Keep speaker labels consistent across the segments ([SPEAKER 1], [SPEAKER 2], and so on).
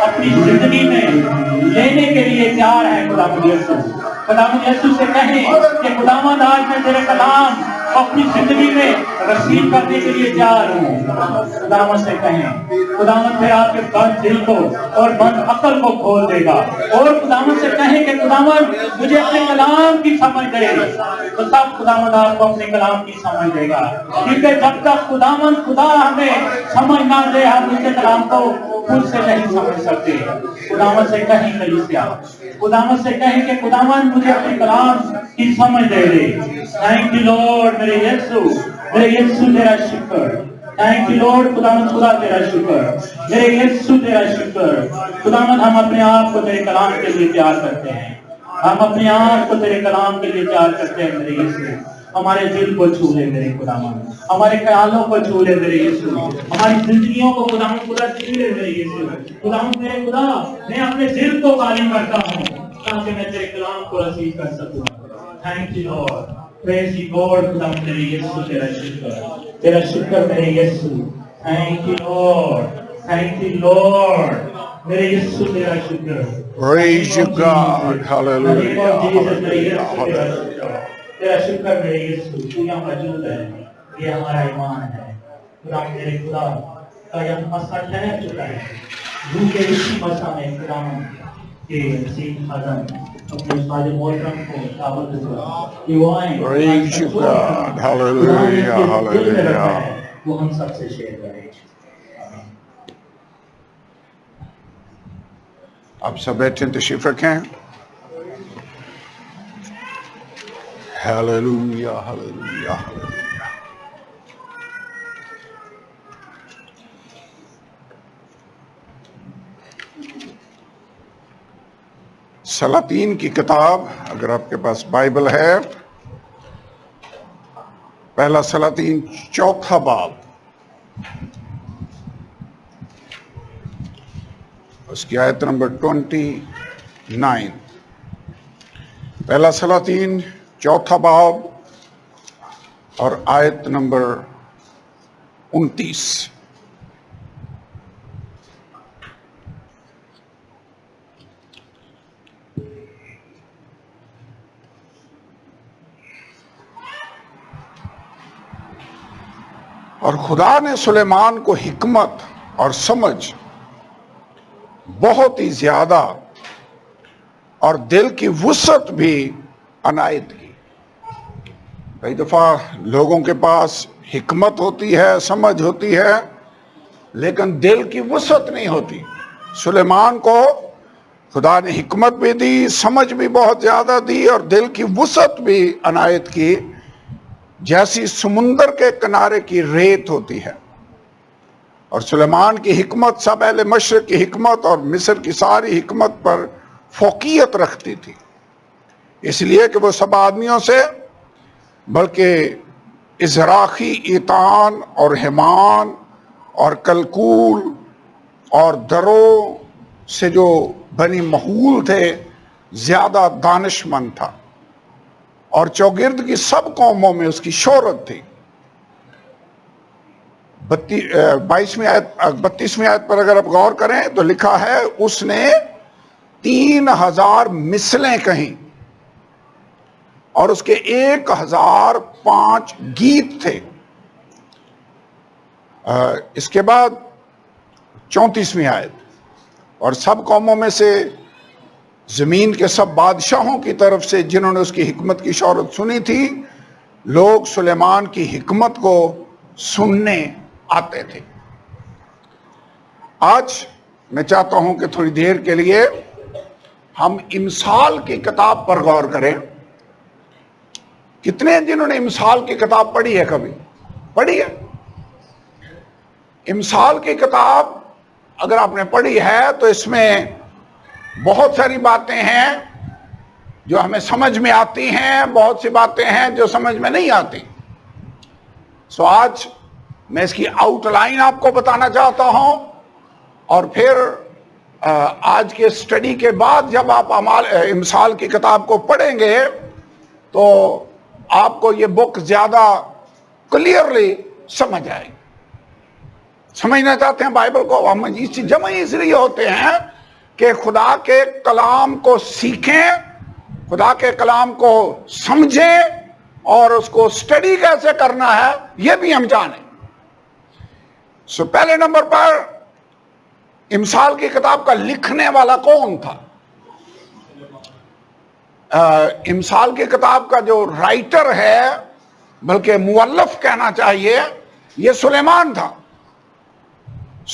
[SPEAKER 1] اپنی زندگی میں لینے کے لیے تیار ہے خداوند یسوع. خداوند یسوع سے کہیں کہ خداوند آج میں تیرے کلام اپنی زندگی میں رسید کرنے کے لیے تیار ہوں. خداوند سے کہیں, خداوند پھر آپ کے بند دل کو اور بند عقل کو کھول دے گا. اور خداوند سے کہیں کہ خداوند مجھے اپنے کلام کی سمجھ دے, تو تب خداوند آپ کو اپنے کلام کی سمجھ دے گا. کیونکہ جب تک خداوند خدا ہمیں سمجھ نہ دے, ہم اس کے کلام کو خود سے نہیں سمجھ سکتے. خداوند سے کہیں کلیسیا, خداوند سے کہیں کہ خداوند مجھے اپنے کلام کی سمجھ دے دے. تھینک یو لارڈ میرے یسوع, میرے یسوع تیرا شکر. تھینک یو لارڈ خداوند خدا تیرا شکر, میرے یسوع تیرا شکر. خداوند ہم اپنے آپ کو تیرے کلام کے لیے تیار کرتے ہیں, ہم اپنے آپ کو تیرے کلام کے لیے تیار کرتے ہیں میرے یسوع. ہمارے دل کو چھو لے میرے خداوند, ہمارے خیالوں کو چھو لے میرے یسوع, ہماری زندگیوں کو خداوند خدا چھو لے میرے یسوع. خداوند میرے خدا, میں اپنے دل کو خالی کرتا ہوں تاکہ میں تیرے کلام کو رسید کر سکوں. Thank you lord, praise you god. خداوند میرے یسوع تیرا شکر, تیرا شکر میرے Yesu. Thank you lord, thank you lord, میرے یسوع تیرا شکر.
[SPEAKER 2] Praise you God. Hallelujah. Hallelujah.
[SPEAKER 1] تیرا شکر میرے یسوع, تو یہاں موجود ہے, یہ ہمارا ایمان ہے. خدا میرے خدا کا یہ مسئلہ ٹھہر چکا ہے. روح کے اسی مسئلہ میں خدا کے مسیح خادم اپنے استاد محترم کو دعوت دیا کہ وہ آئیں.
[SPEAKER 2] Praise you God. Hallelujah. Hallelujah.
[SPEAKER 1] وہ ہم سب سے شیئر کریں.
[SPEAKER 2] آپ سب بیٹھیں, تشریف رکھیں. Hallelujah. Hallelujah. Hallelujah. سلاطین کی کتاب, اگر آپ کے پاس بائبل ہے, پہلا سلاطین 4 باب, اس کی آیت نمبر 29. پہلا سلاطین 4 باب اور آیت نمبر 29. اور خدا نے سلیمان کو حکمت اور سمجھ بہت ہی زیادہ اور دل کی وسعت بھی عنایت کی. کئی دفعہ لوگوں کے پاس حکمت ہوتی ہے, سمجھ ہوتی ہے, لیکن دل کی وسعت نہیں ہوتی. سلیمان کو خدا نے حکمت بھی دی, سمجھ بھی بہت زیادہ دی, اور دل کی وسعت بھی عنایت کی, جیسی سمندر کے کنارے کی ریت ہوتی ہے. اور سلیمان کی حکمت سب اہل مشرق کی حکمت اور مصر کی ساری حکمت پر فوقیت رکھتی تھی, اس لیے کہ وہ سب آدمیوں سے بلکہ ازراخی, ایتان اور ہیمان اور کلکول اور درو سے جو بنی محول تھے زیادہ دانشمند تھا, اور چوگرد کی سب قوموں میں اس کی شہرت تھی. 32ویں آیت پر اگر آپ غور کریں تو لکھا ہے اس نے 3000 مثلیں کہیں, اور اس کے 1005 گیت تھے. اس کے بعد 34ویں آیت, اور سب قوموں میں سے زمین کے سب بادشاہوں کی طرف سے جنہوں نے اس کی حکمت کی شہرت سنی تھی, لوگ سلیمان کی حکمت کو سننے آتے تھے. آج میں چاہتا ہوں کہ تھوڑی دیر کے لیے ہم امثال کی کتاب پر غور کریں. کتنے جنہوں نے امثال کی کتاب پڑھی ہے, کبھی پڑھی ہے؟ امثال کی کتاب اگر آپ نے پڑھی ہے تو اس میں بہت ساری باتیں ہیں جو ہمیں سمجھ میں آتی ہیں, بہت سی باتیں ہیں جو سمجھ میں نہیں آتی. سو آج میں اس کی آؤٹ لائن آپ کو بتانا چاہتا ہوں, اور پھر آج کے اسٹڈی کے بعد جب آپ امثال کی کتاب کو پڑھیں گے تو آپ کو یہ بک زیادہ کلیئرلی سمجھ آئے گی. سمجھنا چاہتے ہیں بائبل کو، ہم جمع اس لیے ہوتے ہیں کہ خدا کے کلام کو سیکھیں، خدا کے کلام کو سمجھیں، اور اس کو سٹڈی کیسے کرنا ہے یہ بھی ہم جانیں۔ پہلے نمبر پر امثال کی کتاب کا لکھنے والا کون تھا؟ امثال کی کتاب کا جو رائٹر ہے، بلکہ مؤلف کہنا چاہیے، یہ سلیمان تھا۔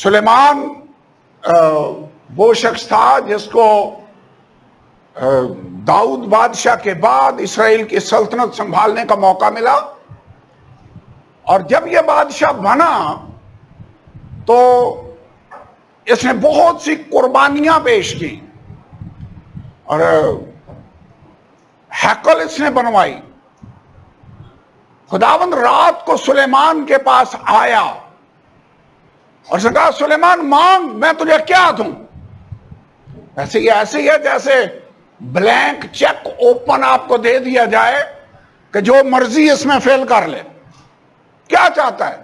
[SPEAKER 2] سلیمان وہ شخص تھا جس کو داؤد بادشاہ کے بعد اسرائیل کی سلطنت سنبھالنے کا موقع ملا، اور جب یہ بادشاہ بنا تو اس نے بہت سی قربانیاں پیش کی، اور ہیکل اس نے بنوائی۔ خداوند رات کو سلیمان کے پاس آیا اور اس نے کہا، سلیمان مانگ، میں تجھے کیا دوں؟ ایسے ہی ہے جیسے بلینک چیک اوپن آپ کو دے دیا جائے کہ جو مرضی اس میں فیل کر لے، کیا چاہتا ہے؟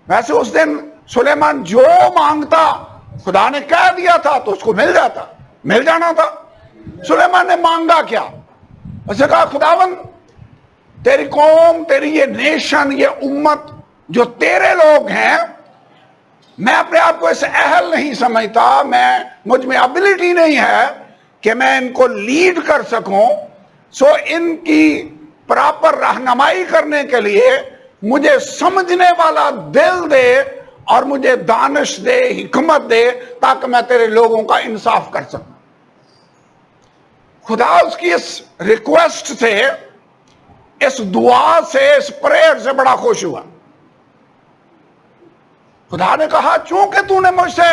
[SPEAKER 2] ویسے اس دن سلیمان جو مانگتا خدا نے کہہ دیا تھا تو اس کو مل جانا تھا۔ سلیمان نے مانگا کیا؟ اس نے کہا، خداوند تیری قوم، تیری یہ نیشن، یہ امت جو تیرے لوگ ہیں، میں اپنے آپ کو اس اہل نہیں سمجھتا، مجھ میں ابیلٹی نہیں ہے کہ میں ان کو لیڈ کر سکوں، سو ان کی پراپر رہنمائی کرنے کے لیے مجھے سمجھنے والا دل دے اور مجھے دانش دے، حکمت دے، تاکہ میں تیرے لوگوں کا انصاف کر سکوں۔ خدا اس کی اس ریکویسٹ سے، اس دعا سے، اس پریئر سے بڑا خوش ہوا۔ خدا نے کہا، چونکہ تو نے مجھ سے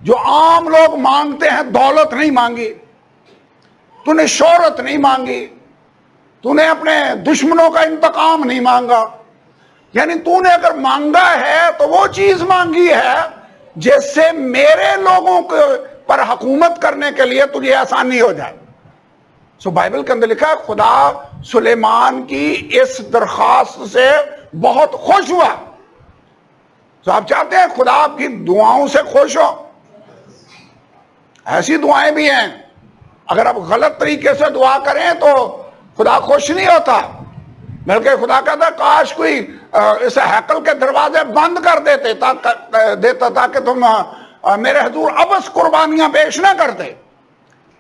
[SPEAKER 2] جو عام لوگ مانگتے ہیں، دولت نہیں مانگی، تو نے شہرت نہیں مانگی، تو نے اپنے دشمنوں کا انتقام نہیں مانگا، یعنی تو نے اگر مانگا ہے تو وہ چیز مانگی ہے جس سے میرے لوگوں کے پر حکومت کرنے کے لیے تجھے آسانی ہو جائے۔ سو بائبل کے اندر لکھا ہے خدا سلیمان کی اس درخواست سے بہت خوش ہوا۔ تو آپ چاہتے ہیں خدا آپ کی دعاؤں سے خوش ہو؟ ایسی دعائیں بھی ہیں، اگر آپ غلط طریقے سے دعا کریں تو خدا خوش نہیں ہوتا، بلکہ خدا کہتا ہے کاش کوئی اس ہیکل کے دروازے بند کر دیتا تاکہ تم میرے حضور ابس قربانیاں پیش نہ کرتے۔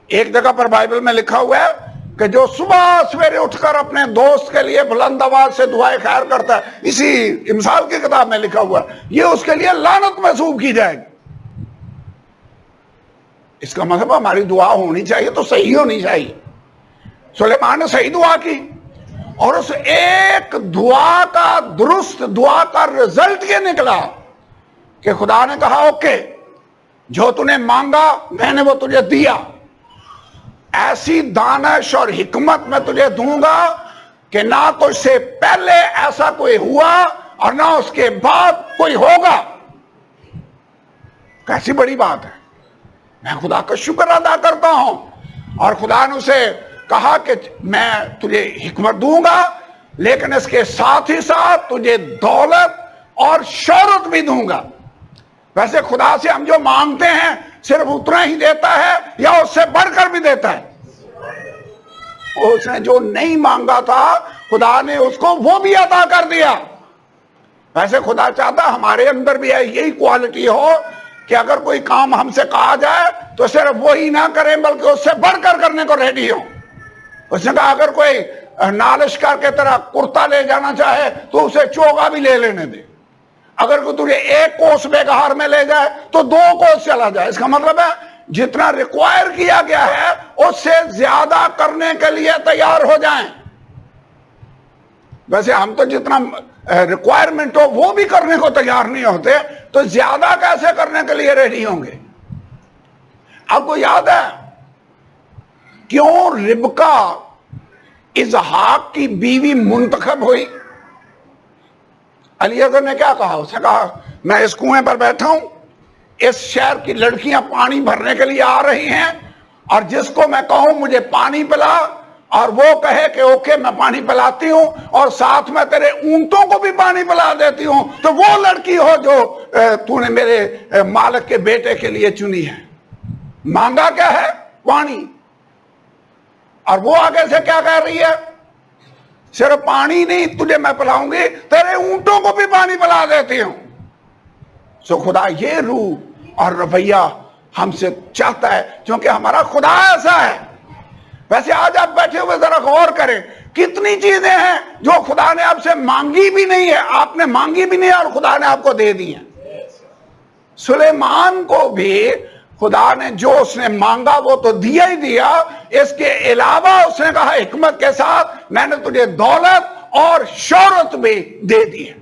[SPEAKER 2] ایک جگہ پر بائبل میں لکھا ہوا ہے کہ جو صبح سویرے اٹھ کر اپنے دوست کے لیے بلند آواز سے دعائیں خیر کرتا ہے، اسی امثال کی کتاب میں لکھا ہوا ہے، یہ اس کے لیے لعنت محسوب کی جائے گی۔ اس کا مطلب ہماری دعا ہونی چاہیے تو صحیح ہونی چاہیے۔ سلیمان نے صحیح دعا کی، اور اس ایک دعا کا، درست دعا کا رزلٹ یہ نکلا کہ خدا نے کہا، اوکے، جو تو نے مانگا میں نے وہ تجھے دیا، ایسی دانش اور حکمت میں تجھے دوں گا کہ نہ تو اس سے پہلے ایسا کوئی ہوا اور نہ اس کے بعد کوئی ہوگا۔ کیسی بڑی بات ہے! میں خدا کا شکر ادا کرتا ہوں، اور خدا نے اسے کہا کہ میں تجھے حکمت دوں گا، لیکن اس کے ساتھ ہی ساتھ تجھے دولت اور شہرت بھی دوں گا۔ ویسے خدا سے ہم جو مانگتے ہیں صرف اتنا ہی دیتا ہے یا اس سے بڑھ کر بھی دیتا ہے؟ اس نے جو نہیں مانگا تھا خدا نے اس کو وہ بھی عطا کر دیا۔ ویسے خدا چاہتا ہمارے اندر بھی یہی کوالٹی ہو کہ اگر کوئی کام ہم سے کہا جائے تو صرف وہی نہ کریں بلکہ اس سے بڑھ کر کرنے کو ریڈی ہو۔ اس نے کہا اگر کوئی نالشکر کے طرح کرتا لے جانا چاہے تو اسے چوگا بھی لے لینے دے، اگر کوئی تجھے 1 کوس بیگہار میں لے جائے تو 2 کوس چلا جائے۔ اس کا مطلب ہے جتنا ریکوائر کیا گیا ہے اس سے زیادہ کرنے کے لیے تیار ہو جائیں۔ ویسے ہم تو جتنا ریکوائرمنٹ ہو وہ بھی کرنے کو تیار نہیں ہوتے، تو زیادہ کیسے کرنے کے لیے ریڈی ہوں گے؟ آپ کو یاد ہے کیوں ربکا اسحاق کی بیوی منتخب ہوئی؟ الیعزر نے کیا کہا؟ اس نے کہا میں اس کنویں پر بیٹھا ہوں، اس شہر کی لڑکیاں پانی بھرنے کے لیے آ رہی ہیں، اور جس کو میں کہوں مجھے پانی پلا اور وہ کہے کہ اوکے میں پانی پلاتی ہوں اور ساتھ میں تیرے اونٹوں کو بھی پانی پلا دیتی ہوں، تو وہ لڑکی ہو جو تو نے میرے مالک کے بیٹے کے لیے چنی ہے۔ مانگا کیا ہے؟ پانی۔ اور وہ آگے سے کیا کہہ رہی ہے؟ صرف پانی نہیں تجھے میں پلاؤں گی، تیرے اونٹوں کو بھی پانی پلا دیتی ہوں۔ سو خدا یہ روح اور رویہ ہم سے چاہتا ہے، کیونکہ ہمارا خدا ایسا ہے۔ ویسے آج آپ بیٹھے ہوئے ذرا غور کریں، کتنی چیزیں ہیں جو خدا نے آپ سے مانگی بھی نہیں ہے، آپ نے مانگی بھی نہیں ہے اور خدا نے آپ کو دے دی ہیں۔ سلیمان کو بھی خدا نے جو اس نے مانگا وہ تو دیا ہی دیا، اس کے علاوہ اس نے کہا حکمت کے ساتھ میں نے تجھے دولت اور شہرت بھی دے دی ہے۔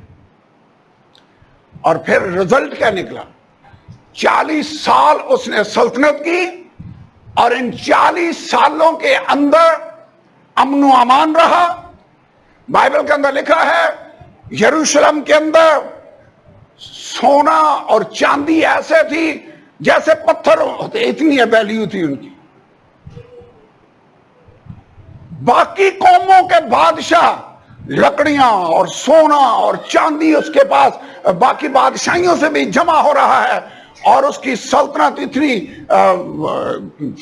[SPEAKER 2] اور پھر رزلٹ کیا نکلا؟ 40 سال اس نے سلطنت کی، اور ان 40 سالوں کے اندر امن و امان رہا۔ بائبل کے اندر لکھا ہے یروشلم کے اندر سونا اور چاندی ایسے تھی جیسے پتھر ہوتے، اتنی ویلیو تھی ان کی۔ باقی قوموں کے بادشاہ لکڑیاں اور سونا اور چاندی اس کے پاس باقی بادشاہیوں سے بھی جمع ہو رہا ہے، اور اس کی سلطنت اتنی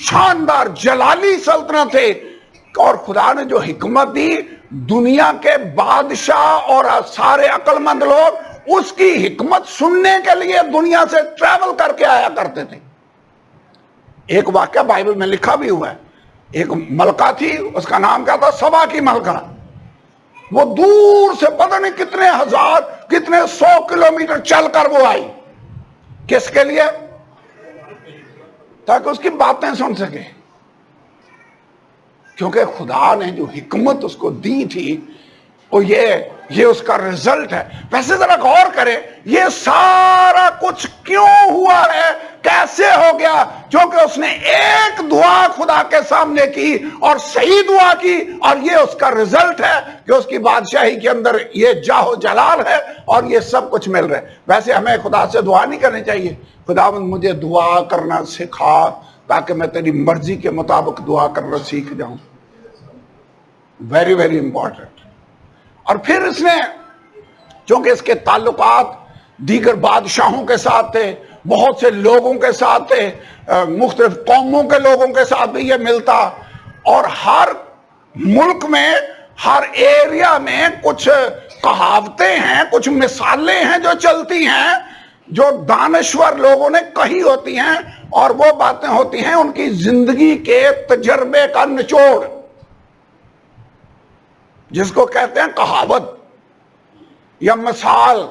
[SPEAKER 2] شاندار جلالی سلطنت ہے۔ اور خدا نے جو حکمت دی، دنیا کے بادشاہ اور سارے عقل مند لوگ اس کی حکمت سننے کے لیے دنیا سے ٹریول کر کے آیا کرتے تھے۔ ایک واقعہ بائبل میں لکھا بھی ہوا ہے، ایک ملکہ تھی، اس کا نام کیا تھا؟ سبا کی ملکہ۔ وہ دور سے پتہ نہیں کتنے ہزار کتنے 100 کلومیٹر چل کر وہ آئی، کس کے لیے؟ تاکہ اس کی باتیں سن سکے، کیونکہ خدا نے جو حکمت اس کو دی تھی وہ یہ اس کا رزلٹ ہے۔ ویسے ذرا غور کریں، یہ سارا کچھ کیوں ہوا ہے، کیسے ہو گیا؟ کیونکہ اس نے ایک دعا خدا کے سامنے کی اور صحیح دعا کی، اور یہ اس کا رزلٹ ہے کہ اس کی بادشاہی کے اندر یہ جاہ و جلال ہے اور یہ سب کچھ مل رہا ہے۔ ویسے ہمیں خدا سے دعا نہیں کرنی چاہیے، خداوند مجھے دعا کرنا سکھا تاکہ میں تیری مرضی کے مطابق دعا کرنا سیکھ جاؤں۔ Very very important. اور پھر اس نے، چونکہ اس کے تعلقات دیگر بادشاہوں کے ساتھ تھے، بہت سے لوگوں کے ساتھ تھے، مختلف قوموں کے لوگوں کے ساتھ بھی یہ ملتا، اور ہر ملک میں ہر ایریا میں کچھ کہاوتیں ہیں، کچھ مثالیں ہیں جو چلتی ہیں، جو دانشور لوگوں نے کہی ہوتی ہیں، اور وہ باتیں ہوتی ہیں ان کی زندگی کے تجربے کا نچوڑ، جس کو کہتے ہیں کہاوت یا مثال۔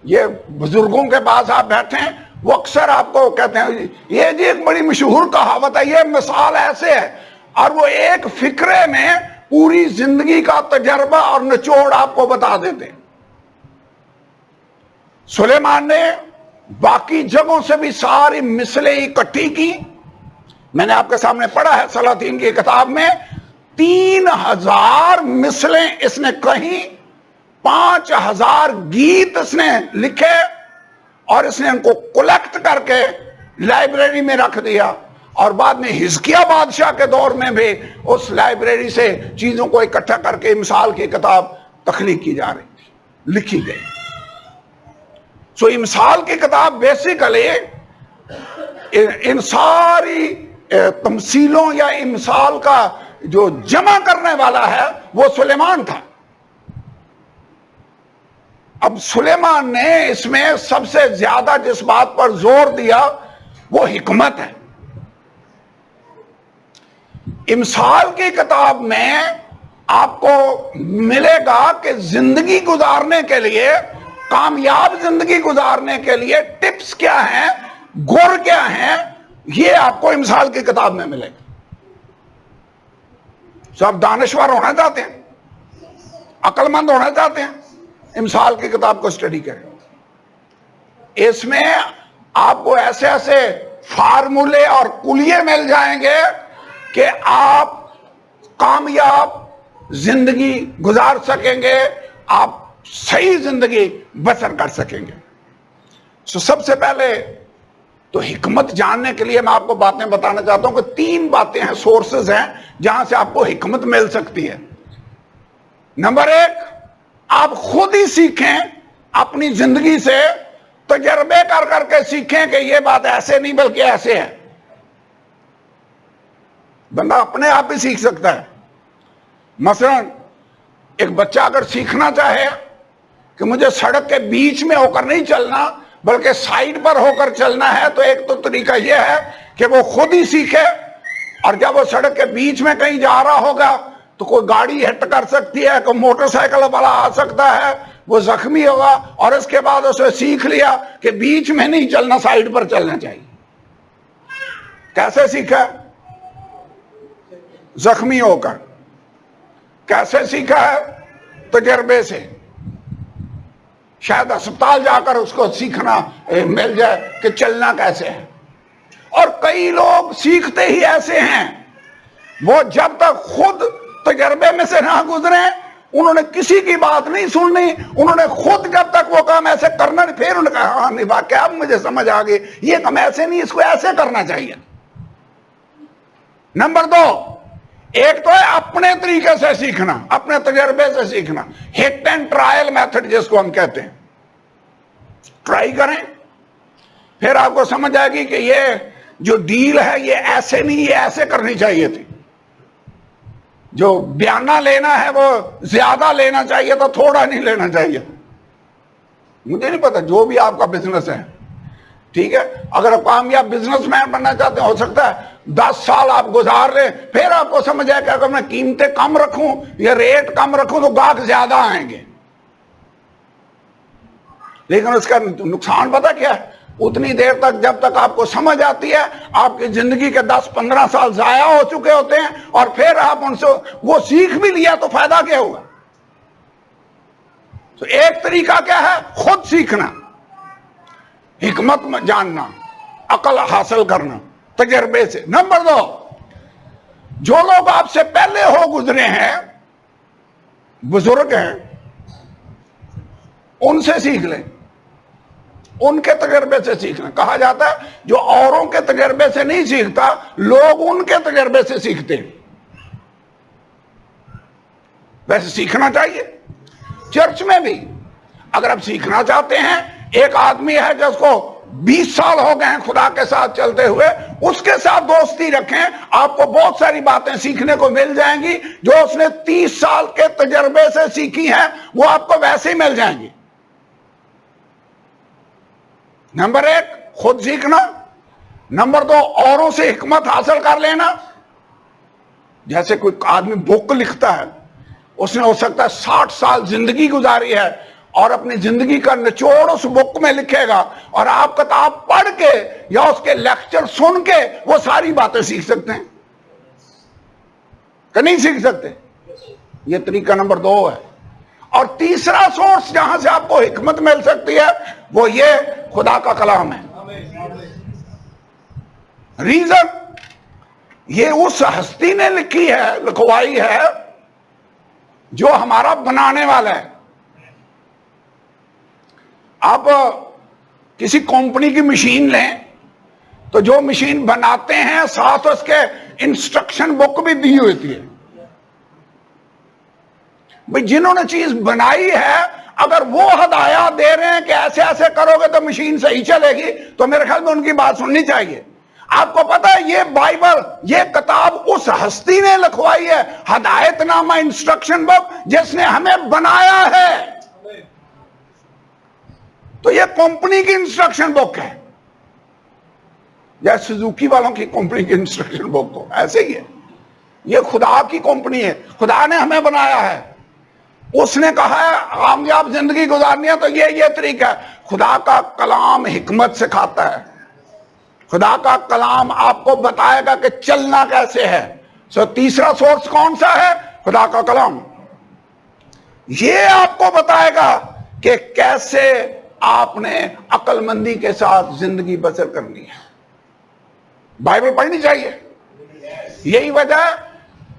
[SPEAKER 2] یہ بزرگوں کے پاس آپ بیٹھے ہیں، وہ اکثر آپ کو کہتے ہیں یہ جی ایک بڑی مشہور کہاوت ہے، یہ مثال ایسے ہے، اور وہ ایک فقرے میں پوری زندگی کا تجربہ اور نچوڑ آپ کو بتا دیتے ہیں۔ سلیمان نے باقی جگہوں سے بھی ساری مثلیں اکٹھی کی۔ میں نے آپ کے سامنے پڑھا ہے سلاطین کی کتاب میں 3000 مثلیں اس نے کہیں، 5000 گیت اس نے لکھے، اور اس نے ان کو کلیکٹ کر کے لائبریری میں رکھ دیا، اور بعد میں حزقیہ بادشاہ کے دور میں بھی اس لائبریری سے چیزوں کو اکٹھا کر کے امثال کی کتاب تخلیق کی جا رہی تھی، لکھی گئی۔ سو امثال کی کتاب بیسیکلی ان ساری تمثیلوں یا امثال کا جو جمع کرنے والا ہے وہ سلیمان تھا۔ اب سلیمان نے اس میں سب سے زیادہ جس بات پر زور دیا وہ حکمت ہے۔ امثال کی کتاب میں آپ کو ملے گا کہ زندگی گزارنے کے لیے، کامیاب زندگی گزارنے کے لیے ٹپس کیا ہیں، گر کیا ہیں، یہ آپ کو امثال کی کتاب میں ملے گا۔ سب دانشور ہونا چاہتے ہیں، عقل مند ہونا چاہتے ہیں، امثال کی کتاب کو اسٹڈی کریں۔ اس میں آپ کو ایسے ایسے فارمولے اور کلیے مل جائیں گے کہ آپ کامیاب زندگی گزار سکیں گے، آپ صحیح زندگی بسر کر سکیں گے۔ سب سے پہلے تو حکمت جاننے کے لیے میں آپ کو باتیں بتانا چاہتا ہوں کہ 3 باتیں ہیں، سورسز ہیں جہاں سے آپ کو حکمت مل سکتی ہے۔ نمبر 1، آپ خود ہی سیکھیں، اپنی زندگی سے تجربے کر کر کے سیکھیں کہ یہ بات ایسے نہیں بلکہ ایسے ہے۔ بندہ اپنے آپ ہی سیکھ سکتا ہے۔ مثلا ایک بچہ اگر سیکھنا چاہے کہ مجھے سڑک کے بیچ میں ہو کر نہیں چلنا بلکہ سائیڈ پر ہو کر چلنا ہے، تو ایک تو طریقہ یہ ہے کہ وہ خود ہی سیکھے، اور جب وہ سڑک کے بیچ میں کہیں جا رہا ہوگا تو کوئی گاڑی ہٹ کر سکتی ہے، کوئی موٹر سائیکل والا آ سکتا ہے، وہ زخمی ہوگا، اور اس کے بعد اسے سیکھ لیا کہ بیچ میں نہیں چلنا، سائیڈ پر چلنا چاہیے۔ کیسے سیکھا؟ زخمی ہو کر۔ کیسے سیکھا ہے؟ تجربے سے۔ شاید اسپتال جا کر اس کو سیکھنا مل جائے کہ چلنا کیسے ہے۔ اور کئی لوگ سیکھتے ہی ایسے ہیں، وہ جب تک خود تجربے میں سے نہ گزرے، انہوں نے کسی کی بات نہیں سننی، انہوں نے خود جب تک وہ کام ایسے کرنا نہیں، پھر انہوں نے کہا ہاں نہیں واقعہ اب مجھے سمجھ آ گئی، یہ کام ایسے نہیں، اس کو ایسے کرنا چاہیے۔ نمبر 2، ایک تو ہے اپنے طریقے سے سیکھنا، اپنے تجربے سے سیکھنا، ہٹ اینڈ ٹرائل میتھڈ جس کو ہم کہتے ہیں۔ ٹرائی کریں، پھر آپ کو سمجھ آئے گی کہ یہ جو ڈیل ہے یہ ایسے نہیں، یہ ایسے کرنی چاہیے تھی۔ جو بیانہ لینا ہے وہ زیادہ لینا چاہیے تھا، تھوڑا نہیں لینا چاہیے۔ مجھے نہیں پتا، جو بھی آپ کا بزنس ہے، ٹھیک ہے، اگر آپ کامیاب بزنس مین بننا چاہتے ہیں، ہو سکتا ہے 10 سال آپ گزار لیں، پھر آپ کو سمجھ آئے کہ اگر میں قیمتیں کم رکھوں یا ریٹ کم رکھوں تو گاہک زیادہ آئیں گے۔ لیکن اس کا نقصان پتہ کیا ہے؟ اتنی دیر تک جب تک آپ کو سمجھ آتی ہے، آپ کی زندگی کے 10-15 سال ضائع ہو چکے ہوتے ہیں، اور پھر آپ ان سے وہ سیکھ بھی لیا تو فائدہ کیا ہوگا؟ تو ایک طریقہ کیا ہے؟ خود سیکھنا، حکمت جاننا، عقل حاصل کرنا تجربے سے۔ نمبر 2، جو لوگ آپ سے پہلے ہو گزرے ہیں، بزرگ ہیں، ان سے سیکھ لیں، ان کے تجربے سے سیکھنا۔ کہا جاتا ہے جو اوروں کے تجربے سے نہیں سیکھتا، لوگ ان کے تجربے سے سیکھتے ہیں۔ ویسے سیکھنا چاہیے۔ چرچ میں بھی اگر آپ سیکھنا چاہتے ہیں، ایک آدمی ہے جس کو 20 سال ہو گئے ہیں خدا کے ساتھ چلتے ہوئے، اس کے ساتھ دوستی رکھیں، آپ کو بہت ساری باتیں سیکھنے کو مل جائیں گی جو اس نے 30 سال کے تجربے سے سیکھی ہیں، وہ آپ کو ویسے ہی مل جائیں گی۔ نمبر 1، خود سیکھنا۔ نمبر 2، اوروں سے حکمت حاصل کر لینا۔ جیسے کوئی آدمی بک لکھتا ہے، اس نے ہو سکتا ہے 60 سال زندگی گزاری ہے، اور اپنی زندگی کا نچوڑ اس بک میں لکھے گا، اور آپ کتاب پڑھ کے یا اس کے لیکچر سن کے وہ ساری باتیں سیکھ سکتے ہیں کہ نہیں سیکھ سکتے؟ یہ طریقہ نمبر 2 ہے۔ اور تیسرا سورس جہاں سے آپ کو حکمت مل سکتی ہے وہ یہ خدا کا کلام ہے۔ ریزن یہ اس ہستی نے لکھی ہے، لکھوائی ہے، جو ہمارا بنانے والا ہے۔ آپ کسی کمپنی کی مشین لیں تو جو مشین بناتے ہیں ساتھ اس کے انسٹرکشن بک بھی دی ہوتی ہے۔ بھئی جنہوں نے چیز بنائی ہے اگر وہ ہدایات دے رہے ہیں کہ ایسے ایسے کرو گے تو مشین صحیح چلے گی، تو میرے خیال میں ان کی بات سننی چاہیے۔ آپ کو پتا ہے یہ بائبل، یہ کتاب اس ہستی نے لکھوائی ہے، ہدایت نامہ، انسٹرکشن بک، جس نے ہمیں بنایا ہے۔ تو یہ کمپنی کی انسٹرکشن بک ہے، یا سوزوکی والوں کی کمپنی کی انسٹرکشن بک کو، ایسے ہی ہے۔ یہ خدا کی کمپنی ہے، خدا نے ہمیں بنایا ہے۔ اس نے کہا ہے کامیاب زندگی گزارنی ہے تو یہ طریقہ ہے۔ خدا کا کلام حکمت سکھاتا ہے، خدا کا کلام آپ کو بتائے گا کہ چلنا کیسے ہے۔ تیسرا سورس کون سا ہے؟ خدا کا کلام۔ یہ آپ کو بتائے گا کہ کیسے آپ نے عقل مندی کے ساتھ زندگی بسر کرنی ہے۔ بائبل پڑھنی چاہیے۔ یہی وجہ ہے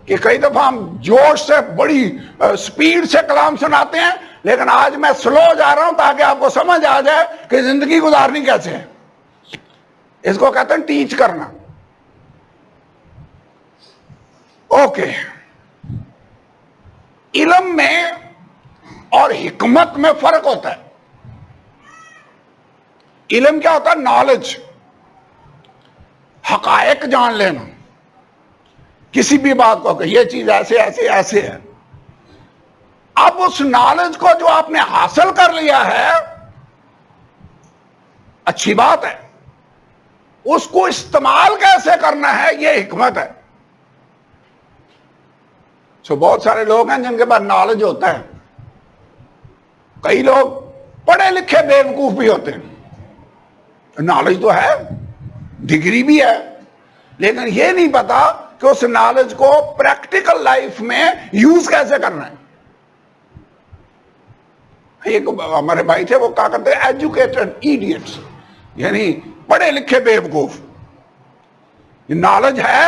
[SPEAKER 2] کہ کئی دفعہ ہم جوش سے بڑی سپیڈ سے کلام سناتے ہیں، لیکن آج میں سلو جا رہا ہوں تاکہ آپ کو سمجھ آ جائے کہ زندگی گزارنی کیسے ہے۔ اس کو کہتے ہیں ٹیچ کرنا. اوکے. علم میں اور حکمت میں فرق ہوتا ہے. علم کیا ہوتا ہے؟ نالج، حقائق جان لینا، کسی بھی بات کو کہ یہ چیز ایسے ایسے ایسے ہے. اب اس نالج کو جو آپ نے حاصل کر لیا ہے اچھی بات ہے، اس کو استعمال کیسے کرنا ہے یہ حکمت ہے. بہت سارے لوگ ہیں جن کے پاس نالج ہوتا ہے. کئی لوگ پڑھے لکھے بیوقوف بھی ہوتے ہیں، نالج تو ہے، ڈگری بھی ہے، لیکن یہ نہیں پتا کہ اس نالج کو پریکٹیکل لائف میں یوز کیسے کرنا ہے. ایک ہمارے بھائی تھے، وہ کہا کرتے ہیں ایجوکیٹڈ ایڈیٹس، یعنی پڑھے لکھے بیوقوف. نالج ہے،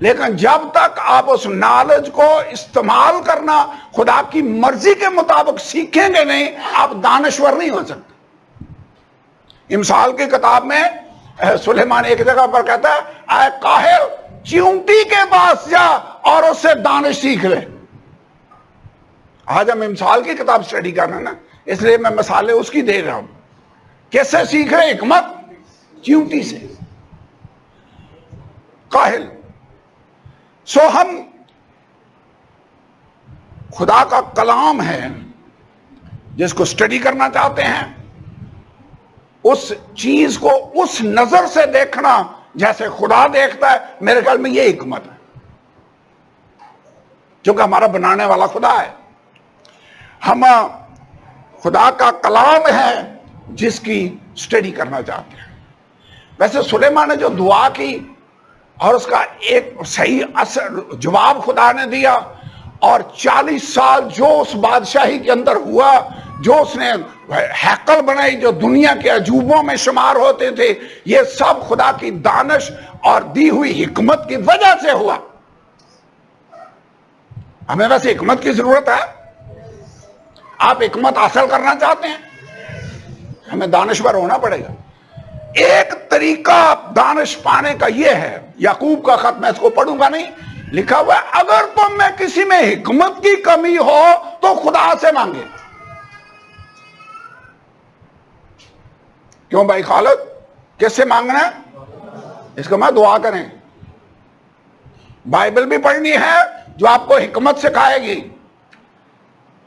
[SPEAKER 2] لیکن جب تک آپ اس نالج کو استعمال کرنا خدا کی مرضی کے مطابق سیکھیں گے نہیں، آپ دانشور نہیں ہو سکتے. امثال کی کتاب میں سلیمان ایک جگہ پر کہتا ہے، اے کاہل چیونٹی کے پاس جا اور اس سے دانش سیکھ لے. آج ہم امثال کی کتاب اسٹڈی کر رہے ہیں نا، اس لیے میں مثالیں اس کی دے رہا ہوں. کیسے سیکھ رہے؟ حکمت، چیونٹی سے. کاہل. ہم خدا کا کلام ہے جس کو اسٹڈی کرنا چاہتے ہیں، اس چیز کو اس نظر سے دیکھنا جیسے خدا دیکھتا ہے. میرے خیال میں یہ حکمت ہے، کیونکہ ہمارا بنانے والا خدا ہے. ہم خدا کا کلام ہے جس کی اسٹڈی کرنا چاہتے ہیں. ویسے سلیمان نے جو دعا کی اور اس کا ایک صحیح اثر جواب خدا نے دیا، اور 40 سال جو اس بادشاہی کے اندر ہوا، جو اس نے ہیکل بنائی جو دنیا کے عجوبوں میں شمار ہوتے تھے، یہ سب خدا کی دانش اور دی ہوئی حکمت کی وجہ سے ہوا. ہمیں ویسے حکمت کی ضرورت ہے. آپ حکمت حاصل کرنا چاہتے ہیں، ہمیں دانشور ہونا پڑے گا. ایک طریقہ دانش پانے کا یہ ہے، یعقوب کا خط، میں اس کو پڑھوں گا نہیں، لکھا ہوا ہے، اگر تم میں کسی میں حکمت کی کمی ہو تو خدا سے مانگے. کیوں بھائی خالد؟ کس سے مانگنا ہے؟ اس کو میں دعا کریں. بائبل بھی پڑھنی ہے جو آپ کو حکمت سکھائے گی،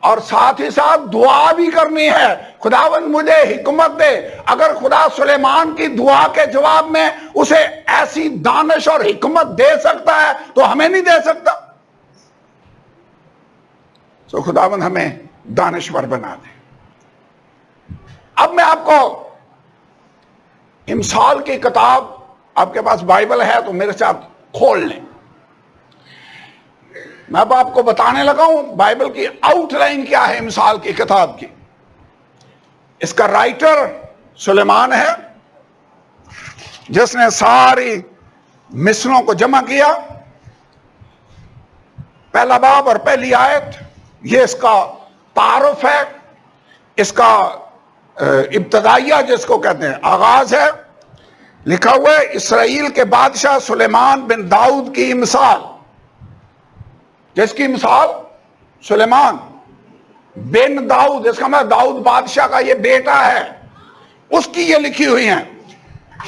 [SPEAKER 2] اور ساتھ ہی ساتھ دعا بھی کرنی ہے، خداوند مجھے حکمت دے. اگر خدا سلیمان کی دعا کے جواب میں اسے ایسی دانش اور حکمت دے سکتا ہے تو ہمیں نہیں دے سکتا. تو خداوند ہمیں دانشور بنا دے. اب میں آپ کو امثال کی کتاب، آپ کے پاس بائبل ہے تو میرے ساتھ کھول لیں. میں اب آپ کو بتانے لگا ہوں بائبل کی آؤٹ لائن کیا ہے امثال کی کتاب کی. اس کا رائٹر سلیمان ہے، جس نے ساری مثلوں کو جمع کیا. پہلا باب اور پہلی آیت یہ اس کا تعارف ہے، اس کا ابتدائیہ جس کو کہتے ہیں آغاز ہے. لکھا ہوا ہے، اسرائیل کے بادشاہ سلیمان بن داؤد کی مثال. جس کی مثال سلیمان بن داؤد، اس کا مطلب داؤد بادشاہ کا یہ بیٹا ہے، اس کی یہ لکھی ہوئی ہیں.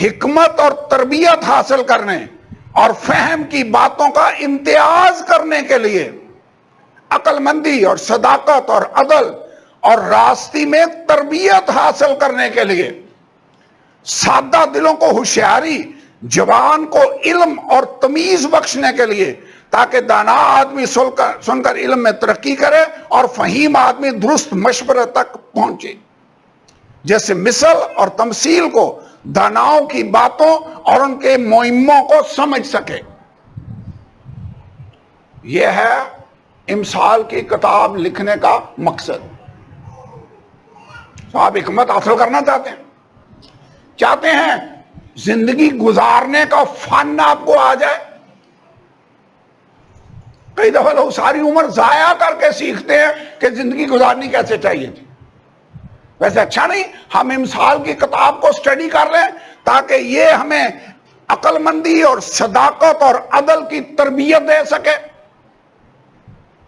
[SPEAKER 2] حکمت اور تربیت حاصل کرنے اور فہم کی باتوں کا امتیاز کرنے کے لیے، عقل مندی اور صداقت اور عدل اور راستی میں تربیت حاصل کرنے کے لیے، سادہ دلوں کو ہوشیاری، جوان کو علم اور تمیز بخشنے کے لیے، تاکہ دانا آدمی سن کر علم میں ترقی کرے اور فہیم آدمی درست مشورے تک پہنچے. جیسے مثل اور تمثیل کو داناؤں کی باتوں اور ان کے مہموں کو سمجھ سکے. یہ ہے امثال کی کتاب لکھنے کا مقصد. تو آپ حکمت حاصل کرنا چاہتے ہیں زندگی گزارنے کا فن آپ کو آ جائے. کئی دفعہ لوگ ساری عمر ضائع کر کے سیکھتے ہیں کہ زندگی گزارنی کیسے چاہیے تھی. ویسے اچھا نہیں ہم امثال کی کتاب کو سٹڈی کر لیں تاکہ یہ ہمیں عقل مندی اور صداقت اور عدل کی تربیت دے سکے؟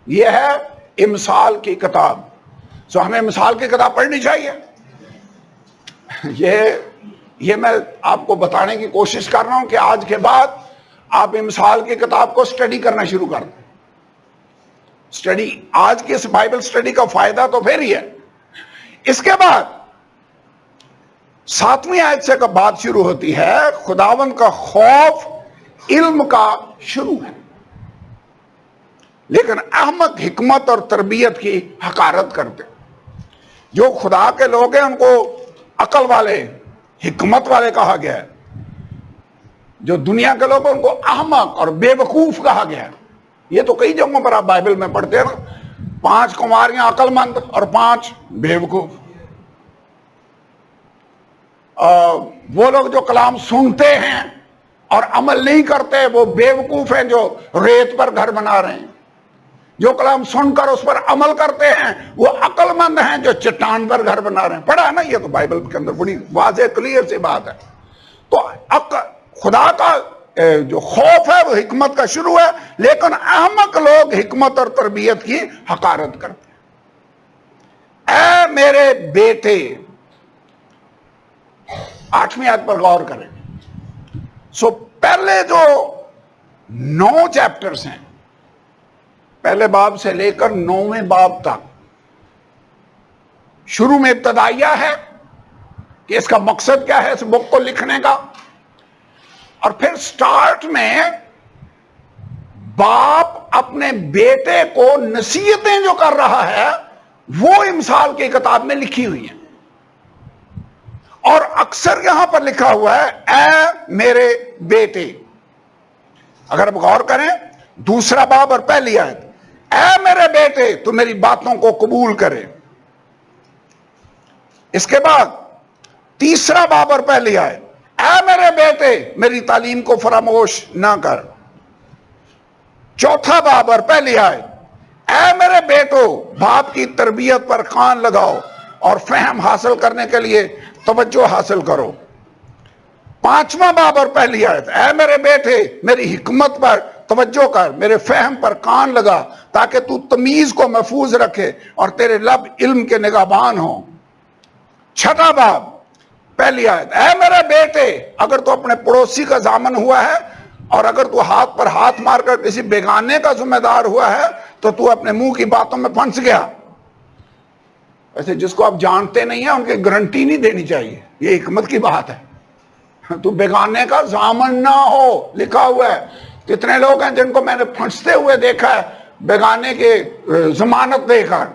[SPEAKER 2] یہ ہے امثال کی کتاب. سو ہمیں امثال کی کتاب پڑھنی چاہیے. یہ میں آپ کو بتانے کی کوشش کر رہا ہوں کہ آج کے بعد آپ امثال کی کتاب کو سٹڈی کرنا شروع کر دیں. سٹڈی آج کی اس بائبل سٹڈی کا فائدہ تو پھر ہی ہے. اس کے بعد 7ویں آیت سے کا بات شروع ہوتی ہے. خداوند کا خوف علم کا شروع ہے، لیکن احمق حکمت اور تربیت کی حقارت کرتے. جو خدا کے لوگ ہیں ان کو عقل والے، حکمت والے کہا گیا ہے. جو دنیا کے لوگ ہیں ان کو احمق اور بے وقوف کہا گیا ہے. یہ تو کئی جگہوں پر آپ بائبل میں پڑھتے ہیں نا، 5 کماریاں عقل مند اور 5 بے وقوف. وہ لوگ جو کلام سنتے ہیں اور عمل نہیں کرتے وہ بے وقوف ہیں جو ریت پر گھر بنا رہے ہیں. جو کلام سن کر اس پر عمل کرتے ہیں وہ عقل مند ہیں جو چٹان پر گھر بنا رہے ہیں. پڑھا ہے نا، یہ تو بائبل کے اندر بڑی واضح کلیئر سی بات ہے. تو خدا کا جو خوف ہے وہ حکمت کا شروع ہے، لیکن احمق لوگ حکمت اور تربیت کی حقارت کرتے ہیں. اے میرے بیٹے، 8ویں آیت پر غور کریں. سو پہلے جو 9 چیپٹرز ہیں، پہلے باب سے لے کر 9ویں باب تک، شروع میں ابتدائیہ ہے کہ اس کا مقصد کیا ہے اس بک کو لکھنے کا، اور پھر سٹارٹ میں باپ اپنے بیٹے کو نصیحتیں جو کر رہا ہے وہ امثال کی کتاب میں لکھی ہوئی ہیں. اور اکثر یہاں پر لکھا ہوا ہے اے میرے بیٹے. اگر آپ غور کریں 2 باب اور پہلی آیت، اے میرے بیٹے تو میری باتوں کو قبول کرے. اس کے بعد 3 باب اور پہلی آیت، اے میرے بیٹے میری تعلیم کو فراموش نہ کر. 4 باب اور پہلی آیت، اے میرے بیٹو باپ کی تربیت پر کان لگاؤ اور فہم حاصل کرنے کے لیے توجہ حاصل کرو. 5واں باب اور پہلی آیت، اے میرے بیٹے میری حکمت پر توجہ کر، میرے فہم پر کان لگا تاکہ تو تمیز کو محفوظ رکھے اور تیرے لب علم کے نگہبان ہوں. 6 باب پہلی آیت، اے میرے بیٹے اگر تو اپنے پڑوسی کا ضامن ہوا ہے اور اگر تو ہاتھ پر ہاتھ مار کر کسی بیگانے کا ذمہ دار ہوا ہے تو اپنے منہ کی باتوں میں پھنس گیا. ایسے جس کو آپ جانتے نہیں ہیں ان کی گارنٹی نہیں دینی چاہیے، یہ حکمت کی بات ہے. تو بیگانے کا ضامن نہ ہو لکھا ہوا ہے. کتنے لوگ ہیں جن کو میں نے پھنستے ہوئے دیکھا ہے بیگانے کے ضمانت دے کر.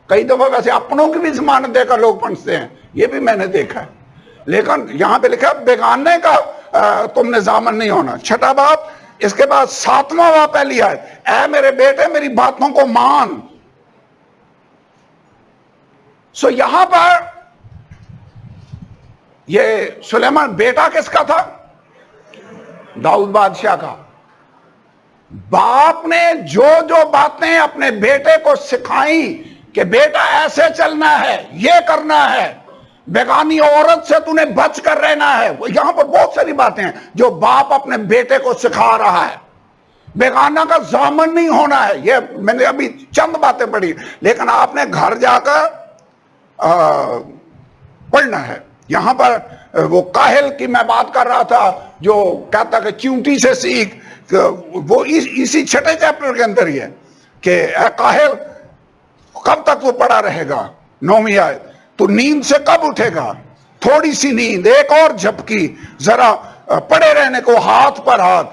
[SPEAKER 2] کئی دفعہ ویسے اپنوں کی بھی ضمانت دے کر لوگ پھنستے ہیں، یہ بھی میں نے دیکھا ہے. لیکن یہاں پہ لکھا ہے بیگانے کا تم نے ضامن نہیں ہونا. 6 باب، اس کے بعد 7واں باب پہلی آیت، اے میرے بیٹے میری باتوں کو مان. سو یہاں پر یہ سلیمان بیٹا کس کا تھا؟ داؤد بادشاہ کا. باپ نے جو باتیں اپنے بیٹے کو سکھائیں کہ بیٹا ایسے چلنا ہے، یہ کرنا ہے، بیگانی عورت سے تو نے بچ کر رہنا ہے. وہ یہاں پر بہت ساری باتیں ہیں جو باپ اپنے بیٹے کو سکھا رہا ہے. بیگانہ کا ضامن نہیں ہونا ہے. یہ میں نے ابھی چند باتیں پڑھی، لیکن آپ نے گھر جا کر پڑھنا ہے. یہاں پر وہ کاہل کی میں بات کر رہا تھا جو کہتا کہ چیونٹی سے سیکھ، وہ اسی 6 چیپٹر کے اندر ہی ہے کہ اے کاہل کب تک وہ پڑا رہے گا. 9ویں آیت، تو نیند سے کب اٹھے گا؟ تھوڑی سی نیند، ایک اور جھپکی، ذرا پڑے رہنے کو ہاتھ پر ہاتھ.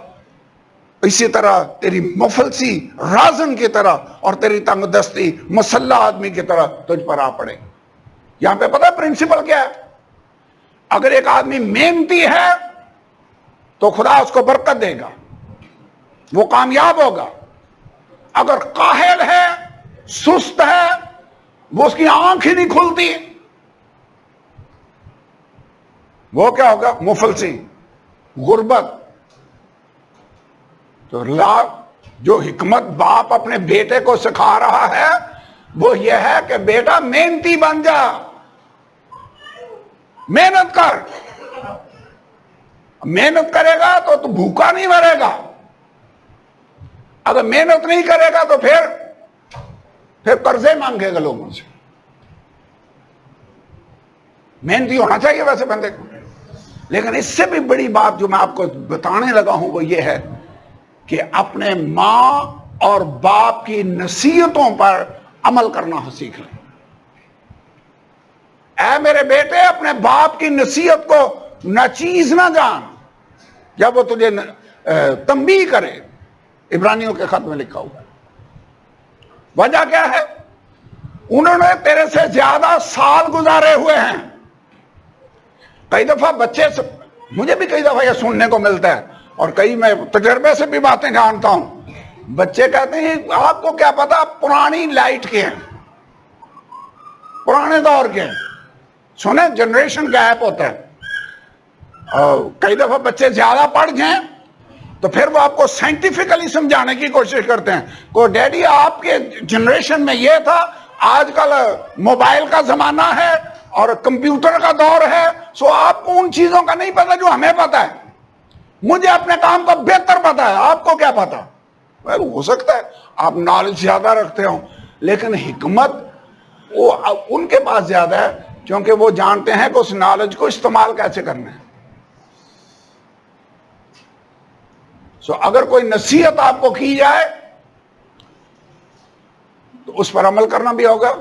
[SPEAKER 2] اسی طرح تیری مفلسی رازن کی طرح اور تیری تنگ دستی مسلح آدمی کی طرح تجھ پر آ پڑے. یہاں پہ پتہ پرنسپل کیا ہے؟ اگر ایک آدمی محنتی ہے تو خدا اس کو برکت دے گا، وہ کامیاب ہوگا. اگر کاہل ہے، سست ہے، وہ اس کی آنکھ ہی نہیں کھلتی، وہ کیا ہوگا؟ مفلسی، غربت. تو جو حکمت باپ اپنے بیٹے کو سکھا رہا ہے وہ یہ ہے کہ بیٹا محنتی بن جا، محنت کر. محنت کرے گا تو بھوکا نہیں مرے گا. اگر محنت نہیں کرے گا تو پھر قرضے مانگے گا لوگوں سے. محنتی ہونا چاہیے ویسے بندے کو. لیکن اس سے بھی بڑی بات جو میں آپ کو بتانے لگا ہوں وہ یہ ہے کہ اپنے ماں اور باپ کی نصیحتوں پر عمل کرنا سیکھ لیں. اے میرے بیٹے اپنے باپ کی نصیحت کو ناچیز نہ جان جب وہ تجھے تنبیہ کرے. عبرانیوں کے خط میں لکھا ہوا ہے. وجہ کیا ہے؟ انہوں نے تیرے سے زیادہ سال گزارے ہوئے ہیں. کئی دفعہ بچے سے مجھے بھی کئی دفعہ یہ سننے کو ملتا ہے اور کئی میں تجربے سے بھی باتیں جانتا ہوں. بچے کہتے ہیں آپ کو کیا پتا پرانی لائٹ کے ہیں, پرانے دور کے ہیں. سنیں جنریشن گیپ ہوتا ہے. اور کئی دفعہ بچے زیادہ پڑھ جائیں تو پھر وہ آپ کو سائنٹیفکلی سمجھانے کی کوشش کرتے ہیں. کو ڈیڈی آپ کے جنریشن میں یہ تھا, آج کل موبائل کا زمانہ ہے اور کمپیوٹر کا دور ہے, سو آپ کو ان چیزوں کا نہیں پتا جو ہمیں پتا ہے. مجھے اپنے کام کا بہتر پتا ہے, آپ کو کیا پتا. ہو سکتا ہے آپ نالج زیادہ رکھتے ہوں لیکن حکمت وہ ان کے پاس زیادہ ہے کیونکہ وہ جانتے ہیں کہ اس نالج کو استعمال کیسے کرنا ہے. سو اگر کوئی نصیحت آپ کو کی جائے تو اس پر عمل کرنا بھی ہوگا.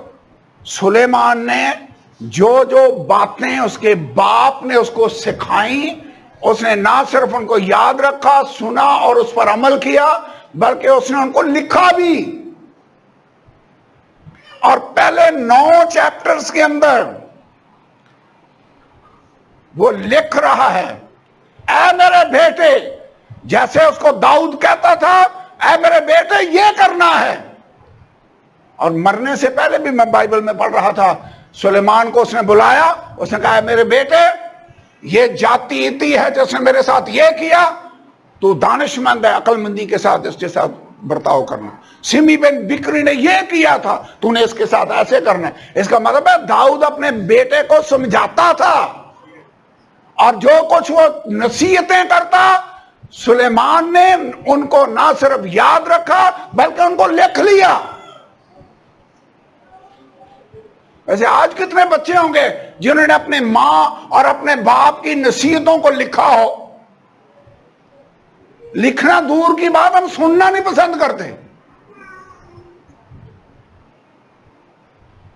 [SPEAKER 2] سلیمان نے جو باتیں اس کے باپ نے اس کو سکھائیں, اس نے نہ صرف ان کو یاد رکھا, سنا اور اس پر عمل کیا, بلکہ اس نے ان کو لکھا بھی. اور پہلے 9 چیپٹرز کے اندر وہ لکھ رہا ہے, اے میرے بیٹے, جیسے اس کو داؤد کہتا تھا اے میرے بیٹے یہ کرنا ہے. اور مرنے سے پہلے بھی میں بائبل میں پڑھ رہا تھا, سلیمان کو اس نے بلایا, اس نے کہا اے میرے بیٹے یہ جاتی اتی ہے جس نے میرے ساتھ یہ کیا, تو دانش مند ہے, عقل مندی کے ساتھ اس کے ساتھ برتاؤ کرنا. سمی بن بکری نے یہ کیا تھا, تو نے اس کے ساتھ ایسے کرنا ہے. اس کا مطلب ہے داؤد اپنے بیٹے کو سمجھاتا تھا اور جو کچھ وہ نصیحتیں کرتا سلیمان نے ان کو نہ صرف یاد رکھا بلکہ ان کو لکھ لیا. ویسے آج کتنے بچے ہوں گے جنہوں نے اپنے ماں اور اپنے باپ کی نصیحتوں کو لکھا ہو. لکھنا دور کی بات, ہم سننا نہیں پسند کرتے.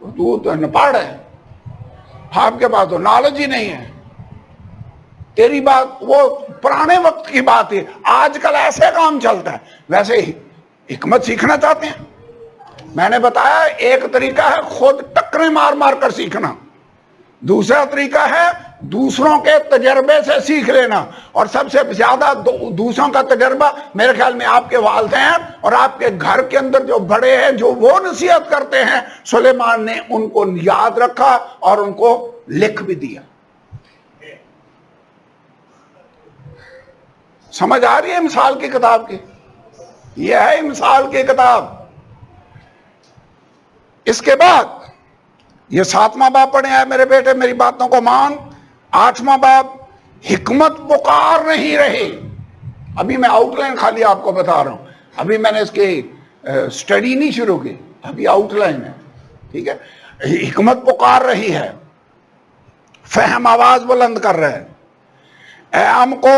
[SPEAKER 2] تو نپاڑ ہے, آپ کے پاس تو نالج ہی نہیں ہے. تیری بات وہ پرانے وقت کی بات ہے, آج کل ایسے کام چلتا ہے. ویسے ہی حکمت سیکھنا چاہتے ہیں, میں نے بتایا ایک طریقہ ہے خود ٹکریں مار مار کر سیکھنا, دوسرا طریقہ ہے دوسروں کے تجربے سے سیکھ لینا. اور سب سے زیادہ دوسروں کا تجربہ میرے خیال میں آپ کے والدین اور آپ کے گھر کے اندر جو بڑے ہیں جو وہ نصیحت کرتے ہیں, سلیمان نے ان کو یاد رکھا اور ان کو لکھ بھی دیا. سمجھ آ رہی ہے مثال کی کتاب کی؟ یہ ہے مثال کی کتاب. اس کے بعد یہ 7واں باب پڑھے ہیں, میرے بیٹے میری باتوں کو مان. 8واں باب, حکمت پکار نہیں رہی. ابھی میں آؤٹ لائن خالی آپ کو بتا رہا ہوں, ابھی میں نے اس کی سٹڈی نہیں شروع کی, ابھی آؤٹ لائن ہے. ٹھیک ہے, حکمت پکار رہی ہے, فہم آواز بلند کر رہے ہیں. اے ہم کو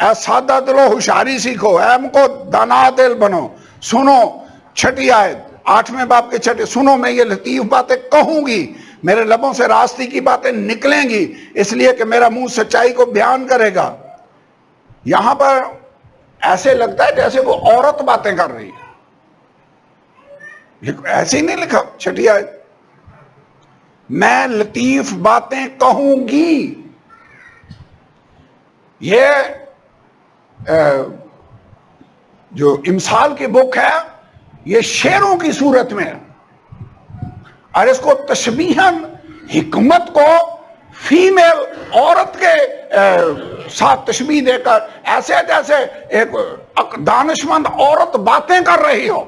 [SPEAKER 2] اے سادہ دلو ہوشیاری سیکھو, اے ہم کو دانا دل بنو. سنو 6 آیت 8ویں باب کے 6, سنو میں یہ لطیف باتیں کہوں گی, میرے لبوں سے راستی کی باتیں نکلیں گی, اس لیے کہ میرا منہ سچائی کو بیان کرے گا. یہاں پر ایسے لگتا ہے جیسے وہ عورت باتیں کر رہی ہے, ایسے ہی نہیں لکھا 6 آیت. میں لطیف باتیں کہوں گی. یہ جو امثال کی بک ہے یہ شعروں کی صورت میں ہے, اور اس کو تشبیہاً حکمت کو فیمیل عورت کے ساتھ تشبیہ دے کر ایسے جیسے ایک دانشمند عورت باتیں کر رہی ہو,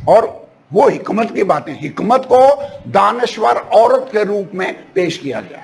[SPEAKER 2] اور وہ حکمت کی باتیں, حکمت کو دانشور عورت کے روپ میں پیش کیا گیا.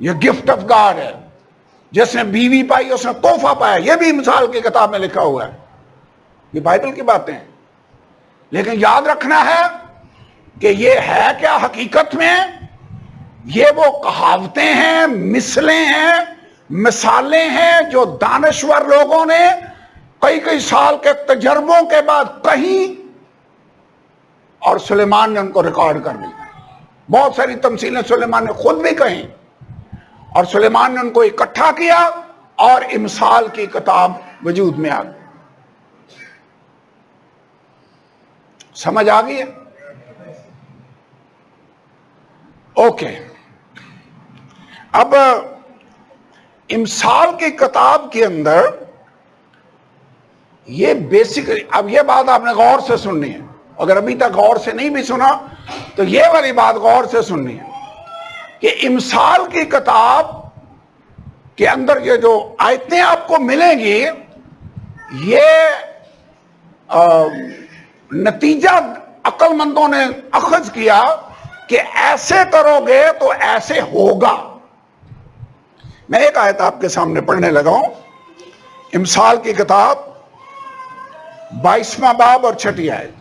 [SPEAKER 2] یہ گفٹ آف گاڈ ہے. جس نے بیوی پائی اس نے تحفہ پایا, یہ بھی مثال کی کتاب میں لکھا ہوا ہے. یہ بائبل کی باتیں ہیں. لیکن یاد رکھنا ہے کہ یہ ہے کیا حقیقت میں؟ یہ وہ کہاوتیں ہیں, مثلیں ہیں, مثالیں ہیں جو دانشور لوگوں نے کئی سال کے تجربوں کے بعد کہیں, اور سلیمان نے ان کو ریکارڈ کر دی. بہت ساری تمثیلیں سلیمان نے خود بھی کہیں, اور سلیمان نے ان کو اکٹھا کیا اور امثال کی کتاب وجود میں آ گئی. سمجھ آ گئی ہے؟ اوکے. اب امثال کی کتاب کے اندر یہ بیسیکلی, اب یہ بات آپ نے غور سے سننی ہے. اگر ابھی تک غور سے نہیں بھی سنا تو یہ والی بات غور سے سننی ہے کہ امثال کی کتاب کے اندر یہ جو آیتیں آپ کو ملیں گی, یہ نتیجہ عقل مندوں نے اخذ کیا کہ ایسے کرو گے تو ایسے ہوگا. میں ایک آیت آپ کے سامنے پڑھنے لگا ہوں, امثال کی کتاب 22واں باب اور 6 آیت,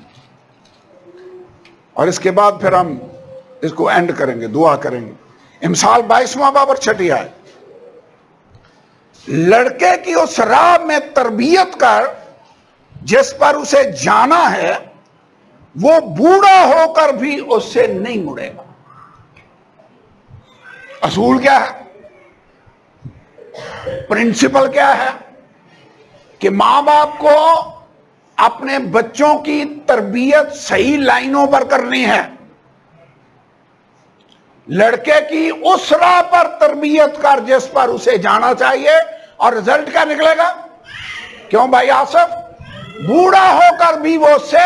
[SPEAKER 2] اور اس کے بعد پھر ہم اس کو اینڈ کریں گے, دعا کریں گے. امثال 22واں باب اور 6 آیت. لڑکے کی اس راہ میں تربیت کر جس پر اسے جانا ہے, وہ بوڑھا ہو کر بھی اس سے نہیں مڑے گا. اصول کیا ہے؟ پرنسپل کیا ہے؟ کہ ماں باپ کو اپنے بچوں کی تربیت صحیح لائنوں پر کرنی ہے. لڑکے کی اس راہ پر تربیت کر جس پر اسے جانا چاہیے, اور رزلٹ کیا نکلے گا؟ کیوں بھائی آصف؟ بوڑھا ہو کر بھی وہ اس سے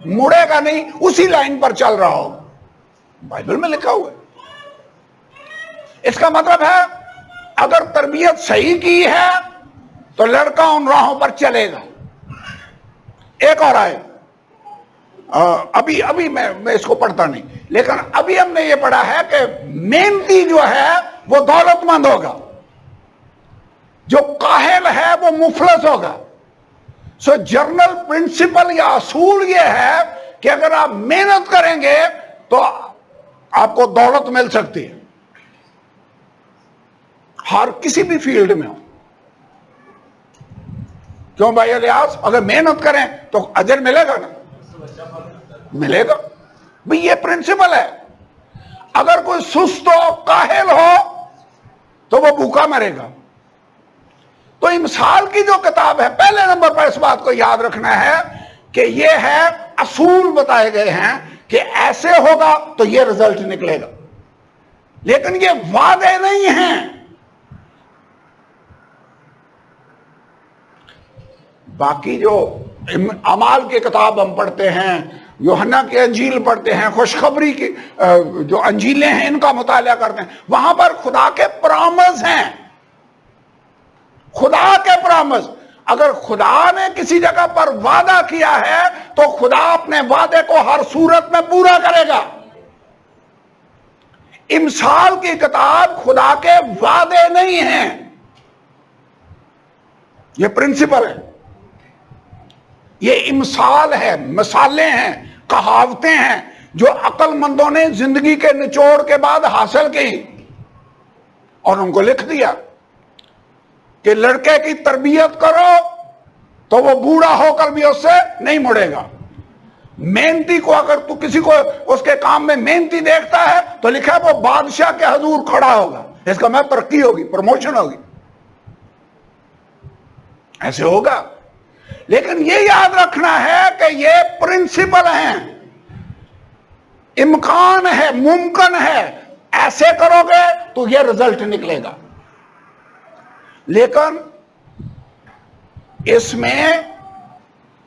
[SPEAKER 2] مڑے گا نہیں, اسی لائن پر چل رہا ہو. بائبل میں لکھا ہوا ہے. اس کا مطلب ہے اگر تربیت صحیح کی ہے تو لڑکا ان راہوں پر چلے گا. ایک اور آئے, ابھی میں اس کو پڑھتا نہیں, لیکن ابھی ہم نے یہ پڑھا ہے کہ محنتی جو ہے وہ دولت مند ہوگا, جو کاہل ہے وہ مفلس ہوگا. سو جرنل پرنسپل یا اصول یہ ہے کہ اگر آپ محنت کریں گے تو آپ کو دولت مل سکتی ہے, ہر کسی بھی فیلڈ میں ہو. کیوں بھائی الیاس؟ اگر محنت کریں تو اجر ملے گا نا, ملے گا. بھئی یہ پرنسپل ہے. اگر کوئی سست ہو, کاہل ہو تو وہ بھوکا مرے گا. تو امثال کی جو کتاب ہے, پہلے نمبر پر اس بات کو یاد رکھنا ہے کہ یہ ہے اصول بتائے گئے ہیں کہ ایسے ہوگا تو یہ رزلٹ نکلے گا, لیکن یہ وعدے نہیں ہیں. باقی جو اعمال کی کتاب ہم پڑھتے ہیں, یوحنا کی انجیل پڑھتے ہیں, خوشخبری کی جو انجیلیں ہیں ان کا مطالعہ کرتے ہیں, وہاں پر خدا کے پرامز ہیں. خدا کے پرامز. اگر خدا نے کسی جگہ پر وعدہ کیا ہے تو خدا اپنے وعدے کو ہر صورت میں پورا کرے گا. امثال کی کتاب خدا کے وعدے نہیں ہیں, یہ پرنسپل ہے. یہ امثال ہے, مثالیں ہیں, کہاوتیں ہیں جو عقل مندوں نے زندگی کے نچوڑ کے بعد حاصل کی اور ان کو لکھ دیا کہ لڑکے کی تربیت کرو تو وہ بوڑھا ہو کر بھی اس سے نہیں مڑے گا. محنتی کو اگر تو کسی کو اس کے کام میں محنتی دیکھتا ہے تو لکھا ہے وہ بادشاہ کے حضور کھڑا ہوگا. اس کا مطلب ترقی ہوگی, پروموشن ہوگی. ایسے ہوگا. لیکن یہ یاد رکھنا ہے کہ یہ پرنسپل ہیں, امکان ہے, ممکن ہے, ایسے کرو گے تو یہ رزلٹ نکلے گا. لیکن اس میں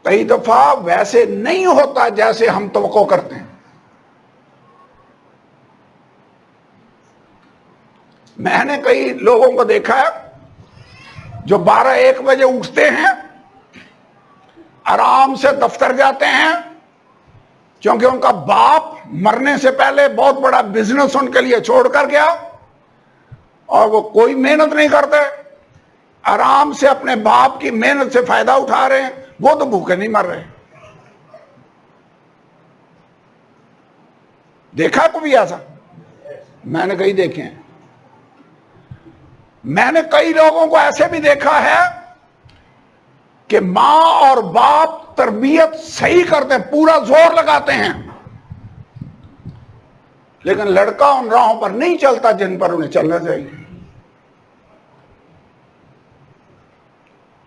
[SPEAKER 2] کئی دفعہ ویسے نہیں ہوتا جیسے ہم توقع کرتے ہیں. میں نے کئی لوگوں کو دیکھا ہے جو 12-1 بجے اٹھتے ہیں, آرام سے دفتر جاتے ہیں, کیونکہ ان کا باپ مرنے سے پہلے بہت بڑا بزنس ان کے لیے چھوڑ کر گیا. اور وہ کوئی محنت نہیں کرتے, آرام سے اپنے باپ کی محنت سے فائدہ اٹھا رہے ہیں, وہ تو بھوکے نہیں مر رہے. دیکھا کبھی ایسا؟ میں نے کئی دیکھے ہیں. میں نے کئی لوگوں کو ایسے بھی دیکھا ہے کہ ماں اور باپ تربیت صحیح کرتے ہیں, پورا زور لگاتے ہیں, لیکن لڑکا ان راہوں پر نہیں چلتا جن پر انہیں چلنا چاہیے.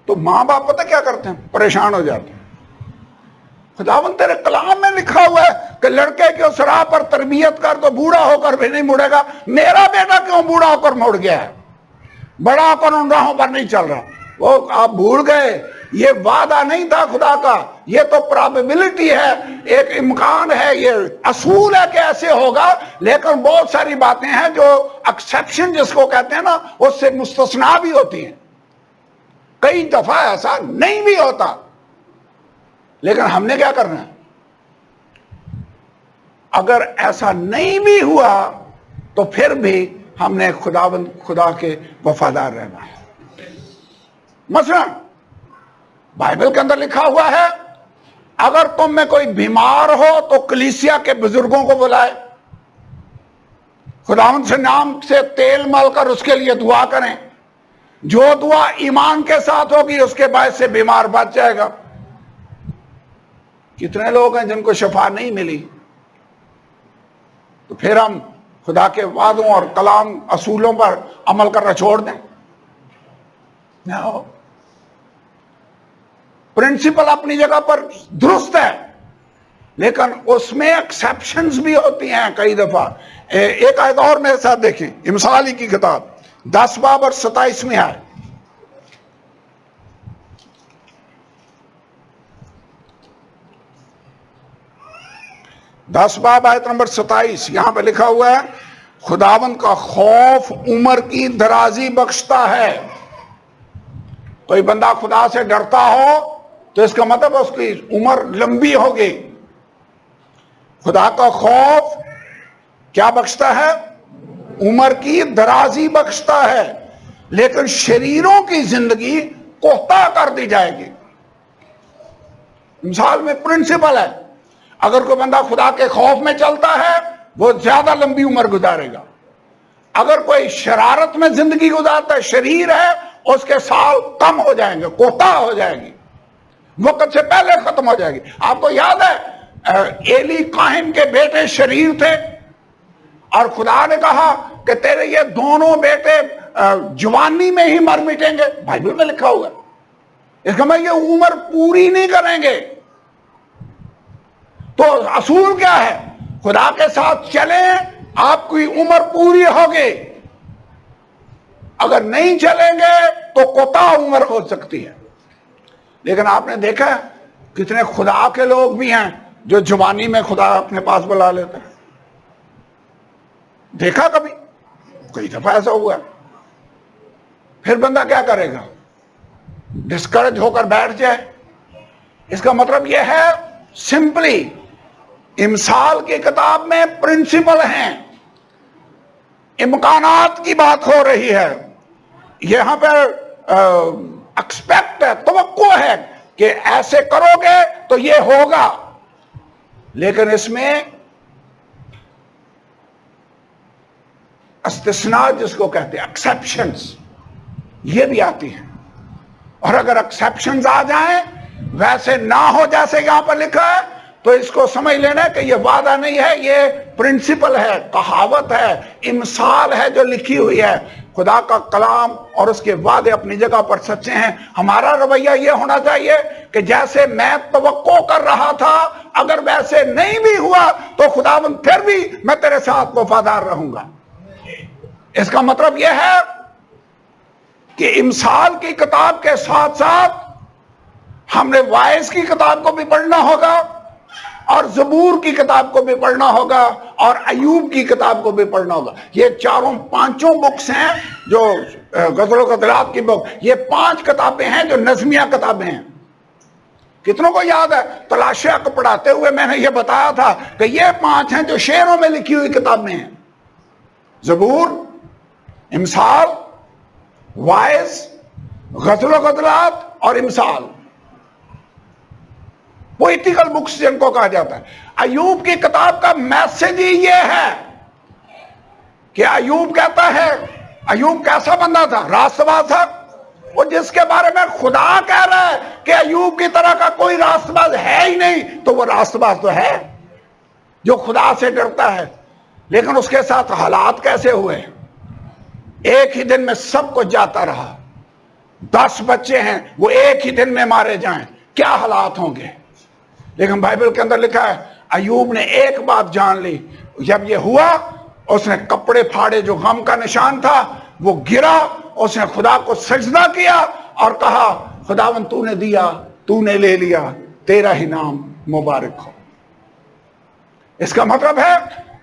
[SPEAKER 2] تو ماں باپ پتہ کیا کرتے ہیں؟ پریشان ہو جاتے ہیں. خداوند تیرے کلام میں لکھا ہوا ہے کہ لڑکے کی اس راہ پر تربیت کر تو بوڑھا ہو کر بھی نہیں مڑے گا. میرا بیٹا کیوں بوڑھا ہو کر مڑ گیا ہے؟ بڑا ہو کر ان راہوں پر نہیں چل رہا. وہ آپ بھول گئے, یہ وعدہ نہیں تھا خدا کا, یہ تو پرابیبلٹی ہے, ایک امکان ہے, یہ اصول ہے کہ ایسے ہوگا. لیکن بہت ساری باتیں ہیں جو ایکسیپشن جس کو کہتے ہیں نا, اس سے مستثنا بھی ہوتی ہیں. کئی دفعہ ایسا نہیں بھی ہوتا, لیکن ہم نے کیا کرنا ہے؟ اگر ایسا نہیں بھی ہوا تو پھر بھی ہم نے خدا کے وفادار رہنا ہے. مثلا بائبل کے اندر لکھا ہوا ہے, اگر تم میں کوئی بیمار ہو تو کلیسیا کے بزرگوں کو بلائے, خداوند سے نام سے تیل مل کر اس کے لیے دعا کریں. جو دعا ایمان کے ساتھ ہوگی اس کے باعث سے بیمار بچ جائے گا. کتنے لوگ ہیں جن کو شفا نہیں ملی؟ تو پھر ہم خدا کے وعدوں اور کلام اصولوں پر عمل کرنا چھوڑ دیں؟ پرنسپل اپنی جگہ پر درست ہے, لیکن اس میں ایکسیپشنز بھی ہوتی ہیں کئی دفعہ. ایک آیت اور میرے ساتھ دیکھیں, امثال کی کتاب 10 باب اور 27 میں ہے. 10 باب آیت نمبر 27, یہاں پہ لکھا ہوا ہے, خداوند کا خوف عمر کی درازی بخشتا ہے. کوئی بندہ خدا سے ڈرتا ہو تو اس کا مطلب اس کی عمر لمبی ہوگی. خدا کا خوف کیا بخشتا ہے؟ عمر کی درازی بخشتا ہے, لیکن شریروں کی زندگی کوتا کر دی جائے گی. مثال میں پرنسپل ہے, اگر کوئی بندہ خدا کے خوف میں چلتا ہے وہ زیادہ لمبی عمر گزارے گا. اگر کوئی شرارت میں زندگی گزارتا ہے, شریر ہے, اس کے سال کم ہو جائیں گے, کوتا ہو جائے گی, وقت سے پہلے ختم ہو جائے گی. آپ کو یاد ہے ایلی کاہن کے بیٹے شریر تھے, اور خدا نے کہا کہ تیرے یہ دونوں بیٹے جوانی میں ہی مر مٹیں گے. بائبل میں لکھا ہوا ہے. اس کا مطلب یہ عمر پوری نہیں کریں گے. تو اصول کیا ہے؟ خدا کے ساتھ چلیں, آپ کی عمر پوری ہوگی. اگر نہیں چلیں گے تو کوتا عمر ہو سکتی ہے. لیکن آپ نے دیکھا کتنے خدا کے لوگ بھی ہیں جو جوانی میں خدا اپنے پاس بلا لیتے ہیں. دیکھا کبھی؟ کئی دفعہ ایسا ہوا ہے. پھر بندہ کیا کرے گا؟ ڈسکریج ہو کر بیٹھ جائے. اس کا مطلب یہ ہے سمپلی امثال کی کتاب میں پرنسپل ہیں, امکانات کی بات ہو رہی ہے. یہاں پر ایکسپیکٹ ہے, توقع ہے کہ ایسے کرو گے تو یہ ہوگا. لیکن اس میں استثناء جس کو کہتے ہیں ایکسیپشنز, یہ بھی آتی ہیں. اور اگر ایکسیپشنز آ جائیں ویسے نہ ہو جیسے یہاں پر لکھا ہے, تو اس کو سمجھ لینا کہ یہ وعدہ نہیں ہے, یہ پرنسپل ہے, کہاوت ہے, امثال ہے جو لکھی ہوئی ہے. خدا کا کلام اور اس کے وعدے اپنی جگہ پر سچے ہیں. ہمارا رویہ یہ ہونا چاہیے کہ جیسے میں توقع کر رہا تھا, اگر ویسے نہیں بھی ہوا تو خداوند پھر بھی میں تیرے ساتھ وفادار رہوں گا. اس کا مطلب یہ ہے کہ امثال کی کتاب کے ساتھ ساتھ ہم نے وائز کی کتاب کو بھی پڑھنا ہوگا, اور زبور کی کتاب کو بھی پڑھنا ہوگا, اور ایوب کی کتاب کو بھی پڑھنا ہوگا. یہ 4-5 بکس ہیں جو غزل و غزلات کی بک, یہ 5 کتابیں ہیں جو نظمیہ کتابیں ہیں. کتنوں کو یاد ہے تلاشیہ کو پڑھاتے ہوئے میں نے یہ بتایا تھا کہ یہ 5 ہیں جو شعروں میں لکھی ہوئی کتابیں ہیں. زبور, امثال، وائز، غزل و غزلات اور امثال، پوئٹیکل بکس جن کو کہا جاتا ہے. ایوب کی کتاب کا میسج ہی یہ ہے کہ ایوب کہتا ہے، ایوب کیسا بندہ تھا؟ راست باز تھا. وہ جس کے بارے میں خدا کہہ رہا ہے کہ ایوب کی طرح کا کوئی راست باز ہے ہی نہیں، تو وہ راست باز تو ہے جو خدا سے ڈرتا ہے. لیکن اس کے ساتھ حالات کیسے ہوئے؟ ایک ہی دن میں سب کچھ جاتا رہا. 10 بچے ہیں، وہ ایک ہی دن میں مارے جائیں، کیا حالات ہوں گے؟ لیکن بائبل کے اندر لکھا ہے ایوب نے ایک بات جان لی. جب یہ ہوا اس نے کپڑے پھاڑے، جو غم کا نشان تھا وہ گرا، اس نے خدا کو سجدہ کیا اور کہا خداوند تو نے دیا، تو نے لے لیا، تیرا ہی نام مبارک ہو. اس کا مطلب ہے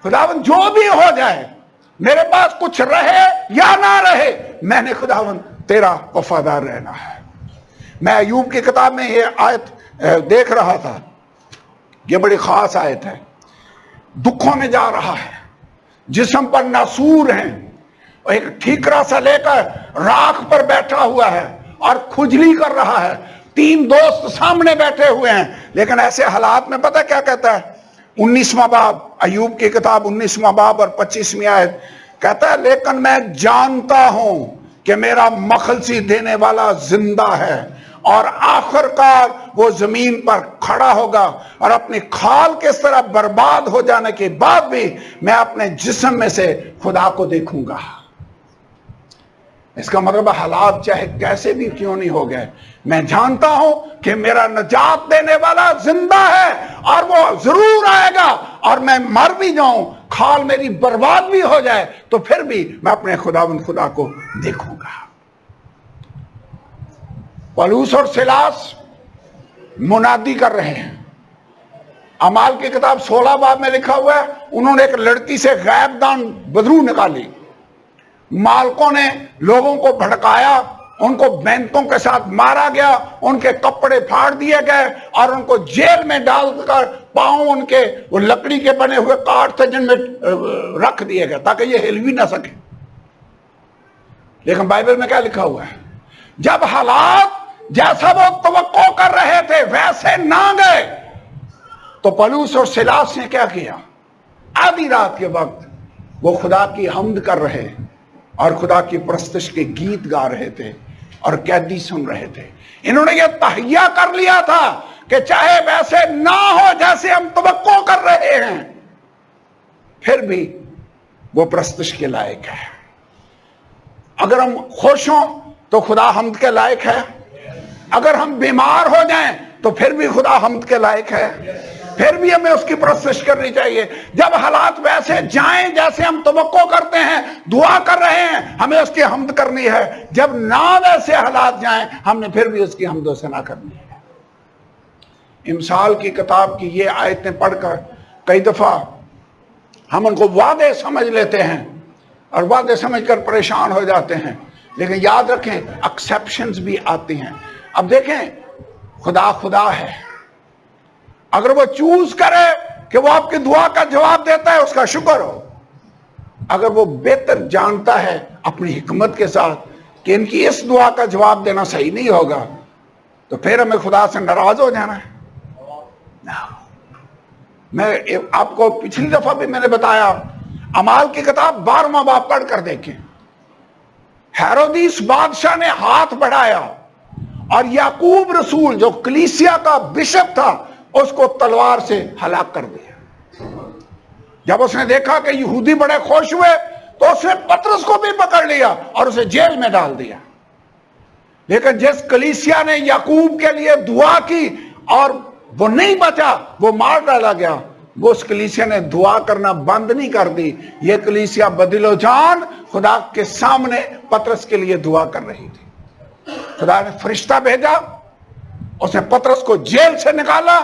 [SPEAKER 2] خداوند جو بھی ہو جائے، میرے پاس کچھ رہے یا نہ رہے، میں نے خداوند تیرا وفادار رہنا ہے. میں ایوب کی کتاب میں یہ آیت دیکھ رہا تھا، یہ بڑی خاص آیت ہے. دکھوں میں جا رہا ہے، جسم پر ناسور ہیں، ایک ٹھیکرا سا لے کر راکھ پر بیٹھا ہوا ہے اور کھجلی کر رہا ہے. 3 دوست سامنے بیٹھے ہوئے ہیں، لیکن ایسے حالات میں پتہ کیا کہتا ہے؟ 19واں باب، ایوب کی کتاب 19واں باب اور 25ویں آیت کہتا ہے لیکن میں جانتا ہوں کہ میرا مخلصی دینے والا زندہ ہے اور آخر کار وہ زمین پر کھڑا ہوگا، اور اپنی کھال کس طرح برباد ہو جانے کے بعد بھی میں اپنے جسم میں سے خدا کو دیکھوں گا. اس کا مطلب حالات چاہے کیسے بھی کیوں نہیں ہو گئے، میں جانتا ہوں کہ میرا نجات دینے والا زندہ ہے اور وہ ضرور آئے گا، اور میں مر بھی جاؤں، کھال میری برباد بھی ہو جائے، تو پھر بھی میں اپنے خداوند خدا کو دیکھوں گا. پولس اور سیلاس منادی کر رہے ہیں. اعمال کی کتاب 16 باب میں لکھا ہوا ہے انہوں نے ایک لڑکی سے غیب دان بدرو نکالی. مالکوں نے لوگوں کو بھڑکایا، ان کو بینتوں کے ساتھ مارا گیا، ان کے کپڑے پھاڑ دیے گئے اور ان کو جیل میں ڈال کر پاؤں ان کے وہ لکڑی کے بنے ہوئے کاٹ تھے جن میں رکھ دیے گئے تاکہ یہ ہل بھی نہ سکے. لیکن بائبل میں کیا لکھا ہوا ہے؟ جب حالات جیسا وہ توقع کر رہے تھے ویسے نہ گئے تو پولس اور سیلاس نے کیا کیا؟ آدھی رات کے وقت وہ خدا کی حمد کر رہے اور خدا کی پرستش کے گیت گا رہے تھے اور قیدی سن رہے تھے. انہوں نے یہ تہیہ کر لیا تھا کہ چاہے ویسے نہ ہو جیسے ہم توقع کر رہے ہیں، پھر بھی وہ پرستش کے لائق ہے. اگر ہم خوش ہوں تو خدا حمد کے لائق ہے، اگر ہم بیمار ہو جائیں تو پھر بھی خدا حمد کے لائق ہے، پھر بھی ہمیں اس کی پرستش کرنی چاہیے. جب حالات ویسے جائیں جیسے ہم توقع کرتے ہیں، دعا کر رہے ہیں، ہمیں اس کی حمد کرنی ہے. جب نہ ویسے حالات جائیں ہم نے پھر بھی اس کی حمد و ثنا کرنی ہے. امثال کی کتاب کی یہ آیتیں پڑھ کر کئی دفعہ ہم ان کو وعدے سمجھ لیتے ہیں اور وعدے سمجھ کر پریشان ہو جاتے ہیں. لیکن یاد رکھیں ایکسیپشنز بھی آتی ہیں. اب دیکھیں خدا خدا ہے، اگر وہ چوز کرے کہ وہ آپ کی دعا کا جواب دیتا ہے اس کا شکر ہو. اگر وہ بہتر جانتا ہے اپنی حکمت کے ساتھ کہ ان کی اس دعا کا جواب دینا صحیح نہیں ہوگا تو پھر ہمیں خدا سے ناراض ہو جانا ہے. میں آپ کو پچھلی دفعہ بھی میں نے بتایا، اعمال کی کتاب 12واں باب پڑھ کر دیکھیں. ہیرودیس بادشاہ نے ہاتھ بڑھایا اور یعقوب رسول جو کلیسیا کا بشپ تھا اس کو تلوار سے ہلاک کر دیا. جب اس نے دیکھا کہ یہودی بڑے خوش ہوئے تو اس نے پطرس کو بھی پکڑ لیا اور اسے جیل میں ڈال دیا. لیکن جس کلیسیا نے یعقوب کے لیے دعا کی اور وہ نہیں بچا، وہ مار ڈالا گیا، وہ اس کلیسیا نے دعا کرنا بند نہیں کر دی. یہ کلیسیا بدل و جان خدا کے سامنے پطرس کے لیے دعا کر رہی تھی. خدا نے فرشتہ بھیجا، اس نے پطرس کو جیل سے نکالا،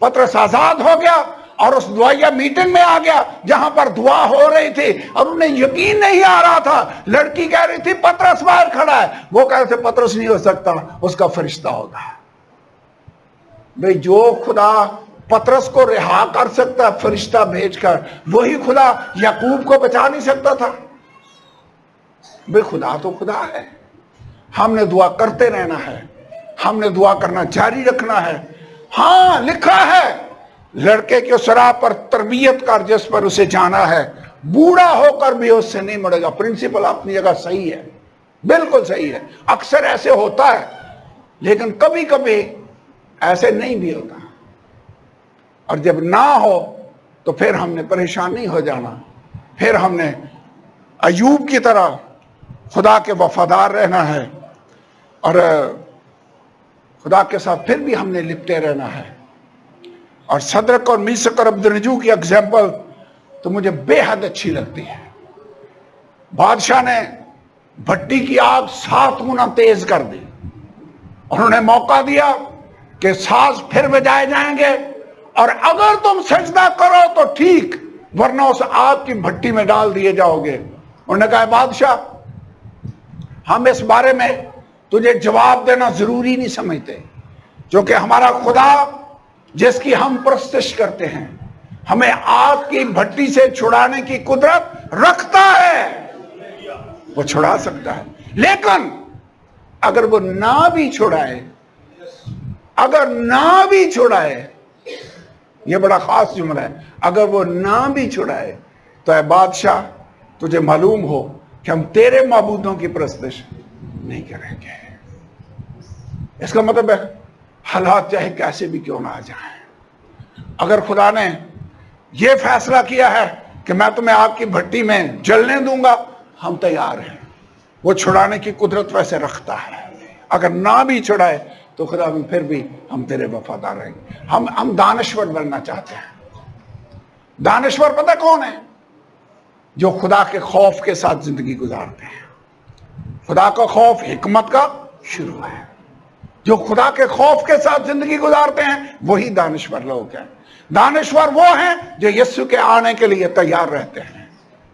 [SPEAKER 2] پطرس آزاد ہو گیا اور اس دعائیہ میٹنگ میں آ گیا جہاں پر دعا ہو رہی تھی اور انہیں یقین نہیں آ رہا تھا. لڑکی کہہ رہی تھی پطرس باہر کھڑا ہے، وہ کہہ رہے تھے پطرس نہیں ہو سکتا، اس کا فرشتہ ہوگا. بھئی جو خدا پطرس کو رہا کر سکتا فرشتہ بھیج کر، وہی خدا یعقوب کو بچا نہیں سکتا تھا؟ بے خدا تو خدا ہے. ہم نے دعا کرتے رہنا ہے, ہم نے دعا کرنا جاری رکھنا ہے. ہاں لکھا ہے لڑکے کی اس راہ پر تربیت کر جس پر اسے جانا ہے, بوڑھا ہو کر بھی اس سے نہیں مڑے گا. پرنسپل اپنی جگہ صحیح ہے, بالکل صحیح ہے. اکثر ایسے ہوتا ہے, لیکن کبھی کبھی ایسے نہیں بھی ہوتا. اور جب نہ ہو تو پھر ہم نے پریشان نہیں ہو جانا, پھر ہم نے ایوب کی طرح خدا کے وفادار رہنا ہے, اور خدا کے ساتھ پھر بھی ہم نے لپٹے رہنا ہے. اور صدرک اور میثق اور عبدالنجو کی اگزامپل تو مجھے بے حد اچھی لگتی ہے. بادشاہ نے بھٹی کی آگ 7 گنا تیز کر دی. انہوں نے موقع دیا کہ ساز پھر بجائے جائیں گے, اور اگر تم سجدہ کرو تو ٹھیک, ورنہ اس آگ کی بھٹی میں ڈال دیے جاؤ گے. انہوں نے کہا بادشاہ ہم اس بارے میں تجھے جواب دینا ضروری نہیں سمجھتے, کیونکہ ہمارا خدا جس کی ہم پرستش کرتے ہیں ہمیں آگ کی بھٹی سے چھڑانے کی قدرت رکھتا ہے, وہ چھڑا سکتا ہے. لیکن اگر وہ نہ بھی چھڑائے, اگر نہ بھی چھڑائے, یہ بڑا خاص جملہ ہے, اگر وہ نہ بھی چھڑائے تو اے بادشاہ تجھے معلوم ہو کہ ہم تیرے معبودوں کی پرستش نہیں کریں گے. اس کا مطلب ہے حالات چاہے کیسے بھی کیوں نہ آ جائیں, اگر خدا نے یہ فیصلہ کیا ہے کہ میں تمہیں آگ کی بھٹی میں جلنے دوں گا, ہم تیار ہیں. وہ چھڑانے کی قدرت ویسے رکھتا ہے. اگر نہ بھی چھڑائے تو خدا بھی پھر بھی ہم تیرے وفادار رہیں گے. ہم دانشور بننا چاہتے ہیں. دانشور پتہ کون ہے؟ جو خدا کے خوف کے ساتھ زندگی گزارتے ہیں. خدا کا خوف حکمت کا شروع ہے. جو خدا کے خوف کے ساتھ زندگی گزارتے ہیں وہی دانشور لوگ ہیں. دانشور وہ ہیں جو یسوع کے آنے کے لیے تیار رہتے ہیں.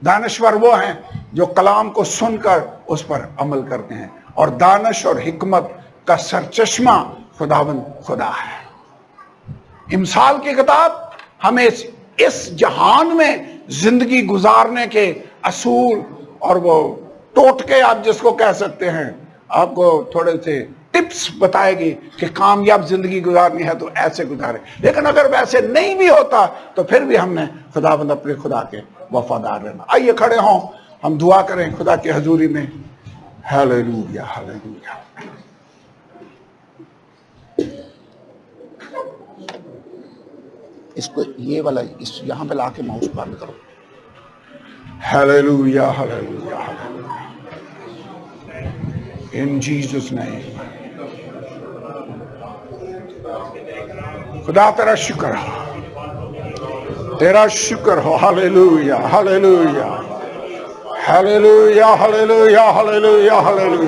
[SPEAKER 2] دانشور وہ ہیں جو کلام کو سن کر اس پر عمل کرتے ہیں. اور دانش اور حکمت کا سرچشمہ خداوند خدا ہے. امثال کی کتاب ہمیں اس جہان میں زندگی گزارنے کے اصول اور وہ ٹوٹکے آپ جس کو کہہ سکتے ہیں, آپ کو تھوڑے سے ٹپس بتائے گی کہ کامیاب زندگی گزارنی ہے تو ایسے گزارے. لیکن اگر ویسے نہیں بھی ہوتا تو پھر بھی ہم نے خداوند اپنے خدا کے وفادار رہنا. آئیے کھڑے ہوں, ہم دعا کریں خدا کی حضوری میں. Hallelujah hallelujah. اس کو یہ والا یہاں پہ لا کے ماؤس بند کرو. ہاللویا ہاللویا ہاللویا. In Jesus name. خدا تیرا شکر ہو, تیرا شکر ہو. ہاللویا ہاللویا ہاللویا ہاللویا ہاللویا ہاللویا ہاللویا.